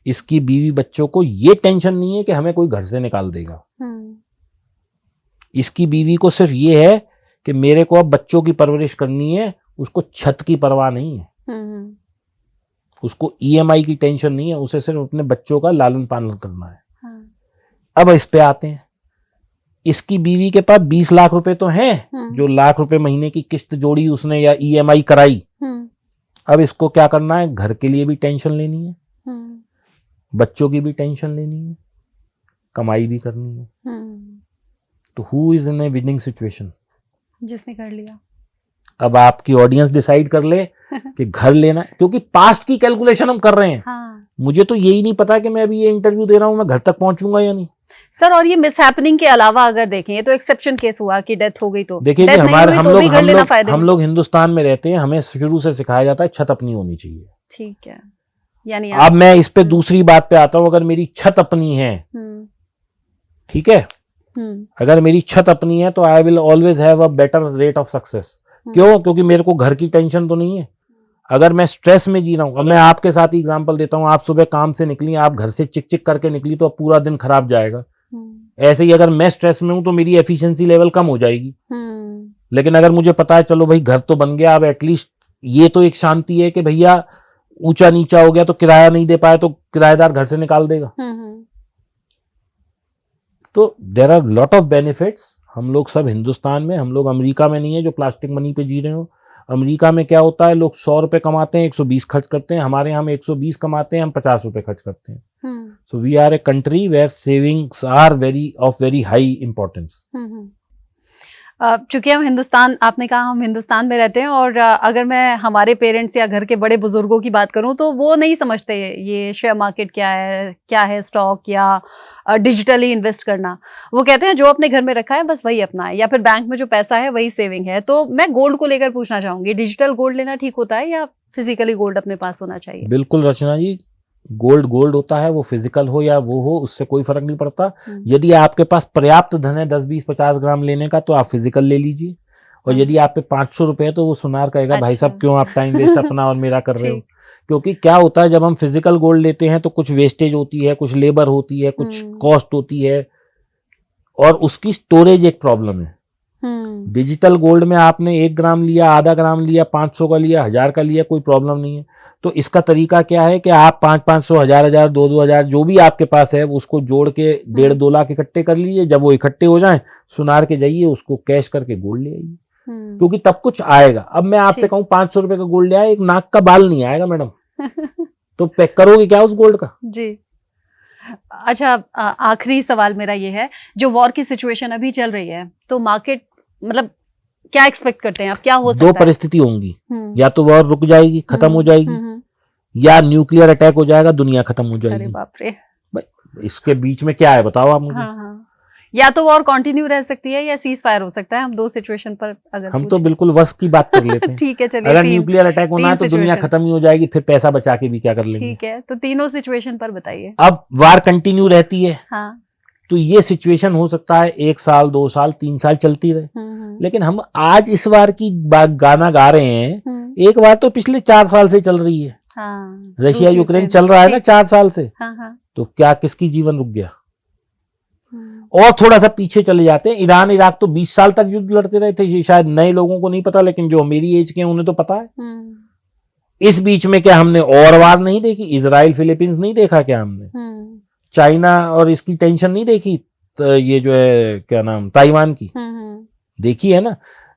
इसकी बीवी बच्चों को ये टेंशन नहीं है कि हमें कोई घर से निकाल देगा। इसकी बीवी को सिर्फ ये है कि मेरे को अब बच्चों की परवरिश करनी है, उसको छत की परवाह नहीं है, उसको ईएमआई की टेंशन नहीं है, उसे सिर्फ अपने बच्चों का लालन पालन करना है। अब इस पे आते हैं, इसकी बीवी के पास 20 लाख रुपए तो हैं, जो लाख रुपए महीने की किस्त जोड़ी उसने या ईएमआई कराई। अब इसको क्या करना है, घर के लिए भी टेंशन लेनी है, बच्चों की भी टेंशन लेनी है, कमाई भी करनी है। तो who is in A winning situation? जिसने कर लिया। अब आपकी ऑडियंस डिसाइड कर ले कि घर लेना है, क्योंकि पास्ट की कैलकुलेशन हम कर रहे हैं। हाँ। मुझे तो यही नहीं पता कि मैं अभी ये इंटरव्यू दे रहा हूं, मैं घर तक पहुंचूंगा या नहीं। सर, और ये मिस हैपनिंग के अलावा अगर देखें, ये तो एक्सेप्शन केस हुआ कि डेथ हो गई, तो देखिए कि हम लोग हिंदुस्तान में रहते हैं, हमें शुरू से सिखाया जाता है छत अपनी होनी चाहिए। ठीक है, यानी अब मैं इस पे दूसरी बात पे आता हूं, अगर मेरी छत अपनी है, ठीक है, अगर मेरी छत अपनी है तो I will always have a better rate of success. क्यों? क्योंकि मेरे को घर की टेंशन तो नहीं है। अगर मैं स्ट्रेस में जी रहा हूं, अब मैं आपके साथ ही एग्जांपल देता हूं, आप सुबह काम से निकली, आप घर से चिक चिक करके निकली, तो अब पूरा दिन खराब जाएगा। ऐसे ही अगर मैं स्ट्रेस में हूं तो मेरी एफिशिएंसी लेवल कम हो जाएगी। लेकिन अगर मुझे पता है चलो भाई घर तो बन गया, अब एटलीस्ट ये तो एक शांति है कि भैया ऊंचा नीचा हो गया तो किराया नहीं दे पाए तो किराएदार घर से निकाल देगा। तो there are lot of benefits. हम लोग सब हिंदुस्तान में, हम लोग अमेरिका में नहीं है जो प्लास्टिक मनी पे जी रहे हो। अमेरिका में क्या होता है, लोग 100 रुपए कमाते हैं, 120 खर्च करते हैं। हमारे यहाँ हम 120 कमाते हैं, हम 50 रुपए खर्च करते हैं। So we are a country where savings are of very high importance. चूंकि हम हिंदुस्तान, आपने कहा हम हिंदुस्तान में रहते हैं, और अगर मैं हमारे पेरेंट्स या घर के बड़े बुजुर्गों की बात करूं तो वो नहीं समझते ये शेयर मार्केट क्या है स्टॉक या डिजिटली इन्वेस्ट करना। वो कहते हैं जो अपने घर में रखा है बस वही अपना है, या फिर बैंक में जो पैसा है वही सेविंग है। तो मैं गोल्ड को लेकर पूछना चाहूंगी, डिजिटल गोल्ड लेना ठीक होता है या फिजिकली गोल्ड अपने पास होना चाहिए? बिल्कुल रचना जी, गोल्ड होता है, वो फिजिकल हो या वो हो, उससे कोई फर्क नहीं पड़ता। यदि आपके पास पर्याप्त धन है 10, 20, 50 ग्राम लेने का तो आप फिजिकल ले लीजिए, और यदि आप पे 500 रुपए है तो वो सुनार कहेगा भाई साहब क्यों आप टाइम वेस्ट अपना और मेरा कर रहे हो। क्योंकि क्या होता है, जब हम फिजिकल गोल्ड लेते हैं तो कुछ वेस्टेज होती है, कुछ लेबर होती है, कुछ कॉस्ट होती है, और उसकी स्टोरेज एक प्रॉब्लम है। डिजिटल गोल्ड में आपने 1 ग्राम लिया, आधा ग्राम लिया, 500 का लिया, 1000 का लिया, कोई प्रॉब्लम नहीं है। तो इसका तरीका क्या है कि आप 500, 1000, 2,000 जो भी आपके पास है उसको जोड़ के 1.5-2 लाख इकट्ठे कर लीजिए। जब वो इकट्ठे हो जाएं, सुनार के जाइए, उसको कैश करके गोल्ड ले आइए, क्योंकि तब कुछ आएगा। अब मैं आपसे कहूँ 500 रुपए का गोल्ड ले आए, एक नाक का बाल नहीं आएगा मैडम। तो पैक करोगे क्या उस गोल्ड का? जी। अच्छा, आखिरी सवाल मेरा ये है, जो वॉर की सिचुएशन अभी चल रही है, तो मार्केट मतलब क्या एक्सपेक्ट करते हैं आप, क्या हो सकता है? 2 परिस्थिति होंगी, या तो वॉर रुक जाएगी, खत्म हो जाएगी, या न्यूक्लियर अटैक हो जाएगा, दुनिया खत्म हो जाएगी। अरे बाप रे, इसके बीच में क्या है बताओ आप मुझे। हाँ। या तो वॉर कंटिन्यू रह सकती है या सीज फायर हो सकता है। हम 2 सिचुएशन पर अगर हम तो बिल्कुल वस्त की बात कर लेते हैं। ठीक है, चलिए। अगर न्यूक्लियर अटैक होना है तो दुनिया खत्म ही हो जाएगी, फिर पैसा बचा के भी क्या कर लेंगे। ठीक है, तो तीनों सिचुएशन पर बताइए। अब वार कंटिन्यू रहती है, हाँ, तो ये सिचुएशन हो सकता है 1 साल, 2 साल, 3 साल चलती रहे। लेकिन हम आज इस वार की गाना गा रहे हैं, एक बार तो पिछले 4 साल से चल रही है। हाँ, रशिया यूक्रेन चल रहा है ना 4 साल से। तो क्या किसकी जीवन रुक गया? और थोड़ा सा पीछे चले जाते हैं, ईरान इराक तो 20 साल तक युद्ध लड़ते रहे थे। ये शायद नए लोगों को नहीं पता, लेकिन जो मेरी एज के हैं उन्हें तो पता है। इस बीच में क्या हमने और वार नहीं देखी? इजराइल फिलीपींस नहीं देखा क्या हमने? चाइना और इसकी टेंशन नहीं देखी? तो ये जो है क्या नाम, ताइवान की देखी है ना?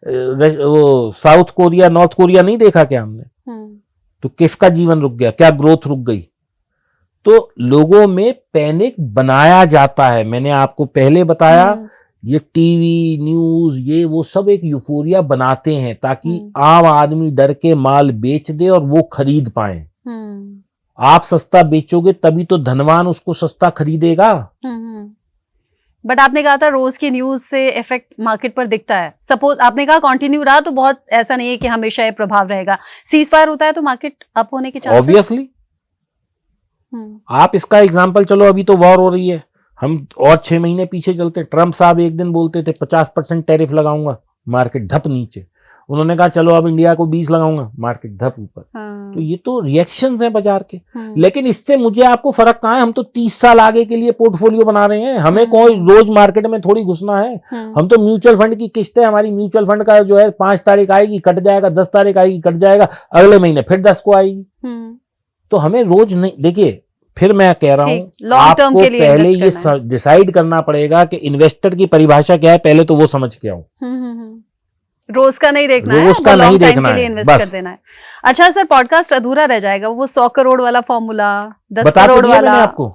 वो साउथ कोरिया, नॉर्थ कोरिया नहीं देखा क्या हमने? तो किसका जीवन रुक गया? क्या ग्रोथ रुक गई? तो लोगों में पैनिक बनाया जाता है। मैंने आपको पहले बताया, ये टीवी न्यूज ये वो सब एक यूफोरिया बनाते हैं ताकि आम आदमी डर के माल बेच दे और वो खरीद पाए। आप सस्ता बेचोगे तभी तो धनवान उसको सस्ता खरीदेगा। बट आपने कहा था रोज की न्यूज से इफेक्ट मार्केट पर दिखता है। सपोज आपने कहा कंटिन्यू रहा तो बहुत ऐसा नहीं है कि हमेशा ये प्रभाव रहेगा। सीज फायर होता है तो मार्केट अप होने के चांसेस? ऑब्वियसली। आप इसका एग्जांपल, चलो अभी तो वॉर हो रही है, हम और 6 महीने पीछे चलते, ट्रम्प साहब एक दिन बोलते थे 50% टैरिफ लगाऊंगा, मार्केट धप नीचे, उन्होंने कहा चलो अब इंडिया को 20 लगाऊंगा, मार्केट धप ऊपर। हाँ। तो ये तो रिएक्शंस हैं बाजार के। लेकिन इससे मुझे आपको फर्क कहाँ है, हम तो 30 साल आगे के लिए पोर्टफोलियो बना रहे हैं, हमें कोई रोज मार्केट में थोड़ी घुसना है। हम तो म्यूचुअल फंड की किस्त है, हमारी म्यूचुअल फंड का जो है 5 तारीख आएगी कट जाएगा, 10 तारीख आएगी कट जाएगा, अगले महीने फिर 10 को आएगी। तो हमें रोज नहीं, देखिए फिर मैं कह रहा हूं आपको पहले ये डिसाइड करना पड़ेगा कि इन्वेस्टर की परिभाषा क्या है, पहले तो वो समझ के आऊं। रोज का नहीं देखना है, रोज का नहीं देखना के लिए इन्वेस्ट कर देना है। अच्छा सर, पॉडकास्ट अधूरा रह जाएगा, वो 100 करोड़ वाला फॉर्मूला, 10 करोड़ वाला, आपको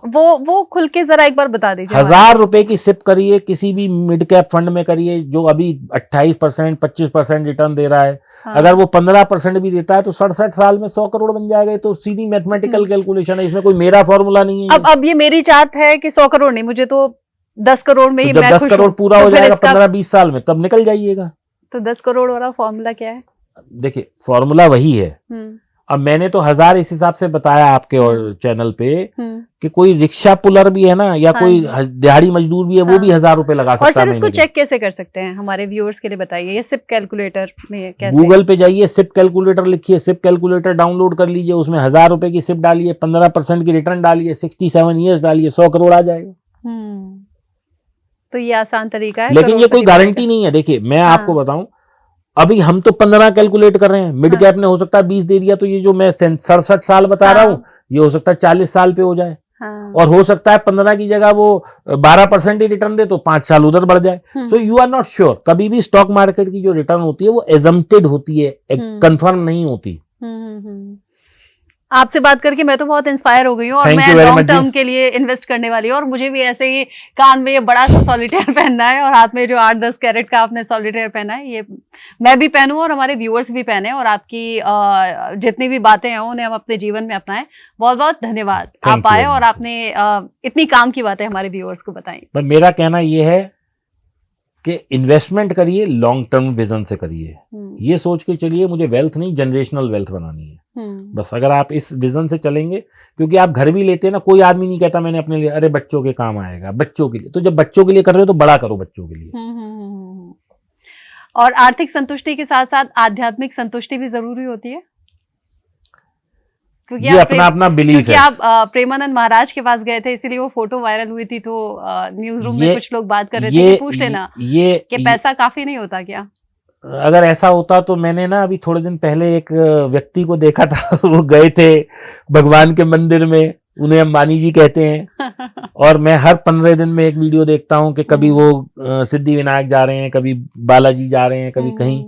वो खुल के जरा एक बार बता दीजिए। 1000 रुपए की सिप करिए, किसी भी मिड कैप फंड में करिए जो अभी 28% 25% रिटर्न दे रहा है। हाँ। अगर वो 15% भी देता है तो 67 साल में 100 करोड़ बन जाएगा। तो सीधी मैथमेटिकल कैलकुलेशन है, इसमें कोई मेरा फॉर्मूला नहीं है। अब ये मेरी चाहत है कि 100 करोड़ नहीं, मुझे तो 10 करोड़ में ही, जब 10 करोड़ पूरा हो जाएगा 15-20 साल में, तब निकल जाइएगा। तो 10 करोड़ वाला फॉर्मूला क्या है? देखिए फॉर्मूला वही है। अब मैंने तो 1000 इस हिसाब से बताया आपके और चैनल पे कि कोई रिक्शा पुलर भी है ना, या कोई दिहाड़ी मजदूर भी है, वो भी 1000 रुपए लगा सकता है। और सर इसको चेक कैसे कर सकते हैं, हमारे व्यूअर्स के लिए बताइए, ये सिप कैलकुलेटर में कैसे? गूगल पे जाइए, सिप कैलकुलेटर लिखिए, सिप कैलकुलेटर डाउनलोड कर लीजिए, उसमें 1000 रुपए की सिप डालिए, 15% की रिटर्न डालिए, 67 ईयर्स डालिए, 100 करोड़ आ जाएगा। तो ये आसान तरिका है, लेकिन ये कोई गारंटी नहीं है। देखिए मैं आपको बताऊं, अभी हम तो 15 कैलकुलेट कर रहे हैं, मिड कैप ने हो सकता है 20 दे दिया, तो ये जो मैं 67 साल बता रहा हूँ ये हो सकता है 40 साल पे हो जाए। और हो सकता है 15 की जगह वो 12% ही रिटर्न दे तो 5 साल उधर बढ़ जाए। So you are not sure. कभी भी स्टॉक मार्केट की जो रिटर्न होती है वो एजम्प्टेड होती है, कंफर्म नहीं होती। आपसे बात करके मैं तो बहुत इंस्पायर हो गई हूँ, और मैं लॉन्ग टर्म के लिए इन्वेस्ट करने वाली हूँ। और मुझे भी ऐसे ही कान में ये बड़ा सा सॉलिटेयर पहनना है, और हाथ में जो 8-10 कैरेट का आपने सॉलिटेयर पहना है, ये मैं भी पहनूं और हमारे व्यूअर्स भी पहने, और आपकी जितनी भी बातें हैं उन्हें हम अपने जीवन में अपनाएं। बहुत बहुत धन्यवाद, आप आए और आपने इतनी काम की बातें हमारे व्यूअर्स को बताई। पर मेरा कहना ये है कि इन्वेस्टमेंट करिए, लॉन्ग टर्म विजन से करिए। ये सोच के चलिए मुझे वेल्थ नहीं, जनरेशनल वेल्थ बनानी है। बस अगर आप इस विजन से चलेंगे, क्योंकि आप घर भी लेते हैं ना, कोई आदमी नहीं कहता मैंने अपने लिए, अरे बच्चों के काम आएगा, बच्चों के लिए। तो जब बच्चों के लिए कर रहे हो तो बड़ा करो बच्चों के लिए। और आर्थिक संतुष्टि के साथ साथ आध्यात्मिक संतुष्टि भी जरूरी होती है, क्योंकि ये अपना अपना बिलीफ है। आप प्रेमानंद महाराज के पास गए थे, इसीलिए वो फोटो वायरल हुई थी, तो न्यूज रूम में कुछ लोग बात कर रहे थे कि पूछ लेना कि पैसा काफी नहीं होता क्या? अगर ऐसा होता तो मैंने ना अभी थोड़े दिन पहले एक व्यक्ति को देखा था, वो गए थे भगवान के मंदिर में, उन्हें अंबानी जी कहते हैं। और मैं हर 15 दिन में एक वीडियो देखता हूं कि कभी वो सिद्धि विनायक जा रहे हैं, कभी बालाजी जा रहे हैं, कभी कहीं।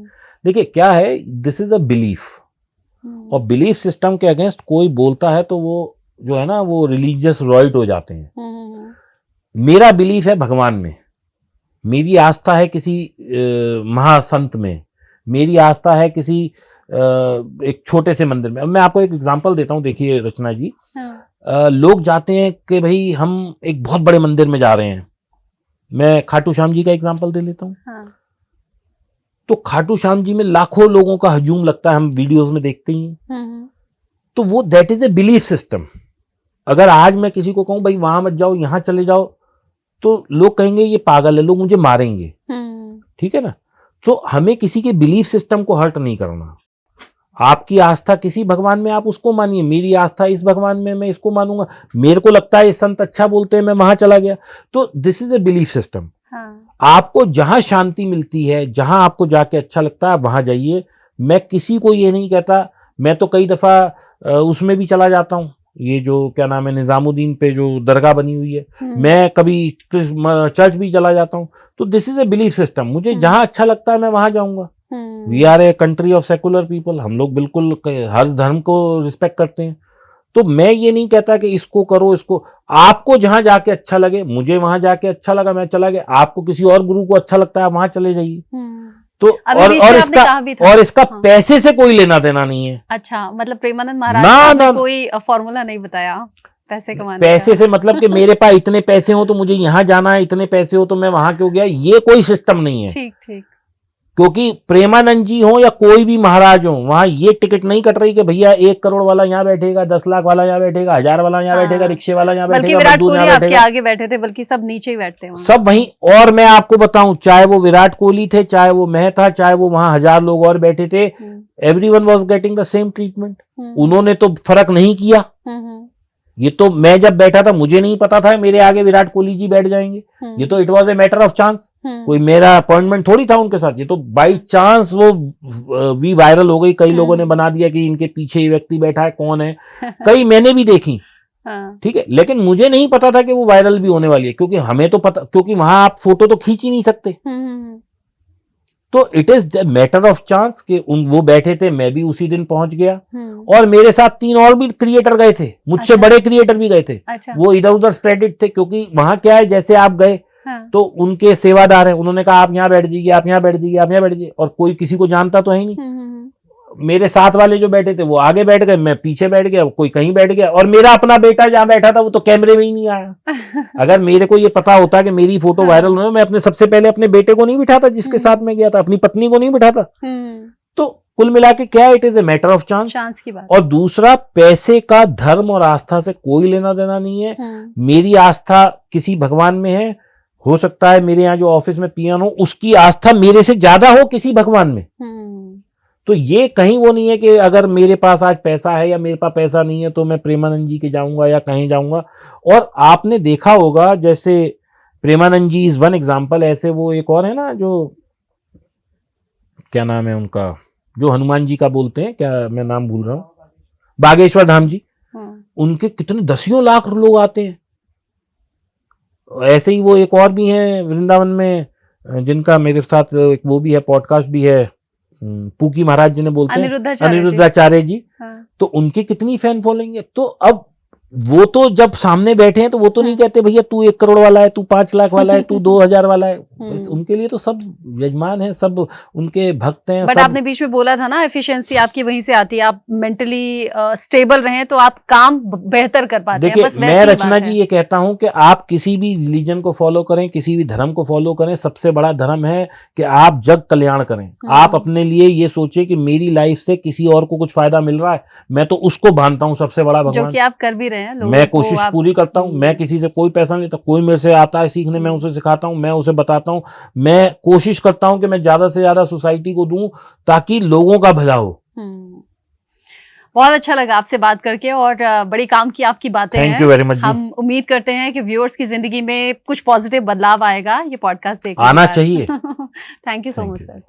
देखिए क्या है, दिस इज अ बिलीफ, और बिलीफ सिस्टम के अगेंस्ट कोई बोलता है तो वो जो है ना वो रिलीजियस रॉइट हो जाते हैं। मेरा बिलीफ है भगवान में, मेरी आस्था है किसी महासंत में, मेरी आस्था है किसी एक छोटे से मंदिर में। अब मैं आपको एक एग्जांपल देता हूं, देखिए रचना जी। लोग जाते हैं कि भाई हम एक बहुत बड़े मंदिर में जा रहे हैं। मैं खाटू श्याम जी का एग्जांपल दे लेता हूं। तो खाटू श्याम जी में लाखों लोगों का हजूम लगता है, हम वीडियोस में देखते ही हैं। तो वो that is a belief system. अगर आज मैं किसी को कहूं भाई वहां मत जाओ, यहां चले जाओ, तो लोग कहेंगे ये पागल है, लोग मुझे मारेंगे। ठीक है ना? तो हमें किसी के बिलीफ सिस्टम को हर्ट नहीं करना। आपकी आस्था किसी भगवान में, आप उसको मानिए। मेरी आस्था इस भगवान में, मैं इसको मानूंगा। मेरे को लगता है ये संत अच्छा बोलते हैं, मैं वहां चला गया। तो this is a belief system. आपको जहां शांति मिलती है, जहां आपको जाके अच्छा लगता है, वहां जाइए। मैं किसी को ये नहीं कहता, मैं तो कई दफा उसमें भी चला जाता हूं, ये जो क्या नाम है निजामुद्दीन पे जो दरगाह बनी हुई है, मैं कभी चर्च भी चला जाता हूं। तो this is a belief system. मुझे जहां अच्छा लगता है मैं वहां जाऊंगा। We are a country of secular people. हम लोग बिल्कुल हर धर्म को रिस्पेक्ट करते हैं। तो मैं ये नहीं कहता कि इसको करो, इसको, आपको जहां जाके अच्छा लगे। मुझे वहां जाके अच्छा लगा, मैं चला गया। आपको किसी और गुरु को अच्छा लगता है, वहां चले जाइए। तो और इसका पैसे से कोई लेना देना नहीं है। अच्छा, मतलब प्रेमानंद महाराज ने कोई फॉर्मूला नहीं बताया पैसे कमाने का। पैसे से मतलब कि मेरे पास इतने पैसे हो तो मुझे यहाँ जाना है, इतने पैसे हो तो मैं वहां क्यों गया, ये कोई सिस्टम नहीं है। ठीक ठीक। क्योंकि प्रेमानंद जी हो या कोई भी महाराज हो, वहां ये टिकट नहीं कट रही कि भैया 1 करोड़ वाला यहाँ बैठेगा, 10 लाख वाला यहाँ बैठेगा, 1000 वाला यहाँ बैठेगा, रिक्शे वाला यहाँ बल्कि बैठेगा, विराट मजदूर कोहली यहाँ आपके बैठेगा। आगे बैठे थे, बल्कि सब नीचे ही बैठते हैं सब वहीं। और मैं आपको बताऊं, चाहे वो विराट कोहली थे, चाहे वो मैं था, चाहे वो वहां 1000 लोग और बैठे थे, everyone was getting the same treatment. उन्होंने तो फर्क नहीं किया। ये तो मैं जब बैठा था मुझे नहीं पता था मेरे आगे विराट कोहली जी बैठ जाएंगे। ये तो it was a matter of chance, कोई मेरा अपॉइंटमेंट थोड़ी था उनके साथ। ये तो बाई चांस वो भी वायरल हो गई, कई लोगों ने बना दिया कि इनके पीछे ये व्यक्ति बैठा है, कौन है। कई मैंने भी देखी, ठीक है, लेकिन मुझे नहीं पता था कि वो वायरल भी होने वाली है, क्योंकि हमें तो पता, क्योंकि वहां आप फोटो तो खींच ही नहीं सकते। तो it is matter of chance कि वो बैठे थे, मैं भी उसी दिन पहुंच गया। और मेरे साथ 3 और भी क्रिएटर गए थे, मुझसे बड़े क्रिएटर भी गए थे। वो इधर उधर स्प्रेडेड थे, क्योंकि वहां क्या है, जैसे आप गए तो उनके सेवादार हैं, उन्होंने कहा आप यहाँ बैठ जाइए, आप यहाँ बैठ जाइए, आप यहाँ बैठ जाइए, और कोई किसी को जानता तो है ही नहीं। मेरे साथ वाले जो बैठे थे वो आगे बैठ गए, मैं पीछे बैठ गया, कोई कहीं बैठ गया, और मेरा अपना बेटा जहां बैठा था वो तो कैमरे में ही नहीं आया। अगर मेरे को ये पता होता कि मेरी फोटो वायरल होना, मैं अपने सबसे पहले अपने बेटे को नहीं बिठाता जिसके साथ में गया था, अपनी पत्नी को नहीं बिठाता। तो कुल मिला के क्या, it is a matter of chance की बात। और दूसरा, पैसे का धर्म और आस्था से कोई लेना देना नहीं है। मेरी आस्था किसी भगवान में है, हो सकता है मेरे यहाँ जो ऑफिस में पियन हो उसकी आस्था मेरे से ज्यादा हो किसी भगवान में। तो ये कहीं वो नहीं है कि अगर मेरे पास आज पैसा है या मेरे पास पैसा नहीं है तो मैं प्रेमानंद जी के जाऊंगा या कहीं जाऊंगा। और आपने देखा होगा, जैसे प्रेमानंद जी इज वन एग्जांपल, ऐसे वो एक और है ना, जो क्या नाम है उनका, जो हनुमान जी का बोलते हैं, क्या मैं नाम भूल रहा हूँ, बागेश्वर धाम जी। उनके कितने दसियों लाख लोग आते हैं। ऐसे ही वो एक और भी हैं वृंदावन में, जिनका मेरे साथ एक वो भी है, पॉडकास्ट भी है, पूकी महाराज जी ने बोलते हैं, अनिरुद्धाचार्य जी। तो उनकी कितनी फैन फॉलोइंग है। तो अब वो तो जब सामने बैठे हैं तो वो तो नहीं कहते भैया तू 1 करोड़ वाला है, तू 5 लाख वाला है, तू 2000 वाला है। उनके लिए तो सब यजमान है, सब उनके भक्त हैं। बट आपने बीच में बोला था ना, एफिशिएंसी आपकी वहीं से आती है, आप मेंटली स्टेबल रहें तो आप काम बेहतर कर पाते हैं। देखिए, मैं रचना जी ये कहता हूं कि आप किसी भी रिलीजन को फॉलो करें, किसी भी धर्म को फॉलो करें, सबसे बड़ा धर्म है कि आप जग कल्याण करें। आप अपने लिए ये सोचे कि मेरी लाइफ से किसी और को कुछ फायदा मिल रहा है, मैं तो उसको मानता हूं सबसे बड़ा भगवान, जो कि आप कर भी रहे हैं। मैं कोशिश पूरी करता हूं। मैं किसी से कोई पैसा नहीं लेता, कोई मेरे से आता है सीखने, मैं उसे सिखाता हूं, मैं उसे बताता हूं। मैं कोशिश करता हूं कि मैं ज्यादा से ज्यादा सोसाइटी को दूं ताकि लोगों का भला हो। बहुत अच्छा लगा आपसे बात करके, और बड़ी काम की आपकी बातें हैं। Thank you very much. हम उम्मीद करते हैं कि व्यूअर्स की जिंदगी में कुछ पॉजिटिव बदलाव आएगा ये पॉडकास्ट देखकर। आना चाहिए। Thank you so much sir.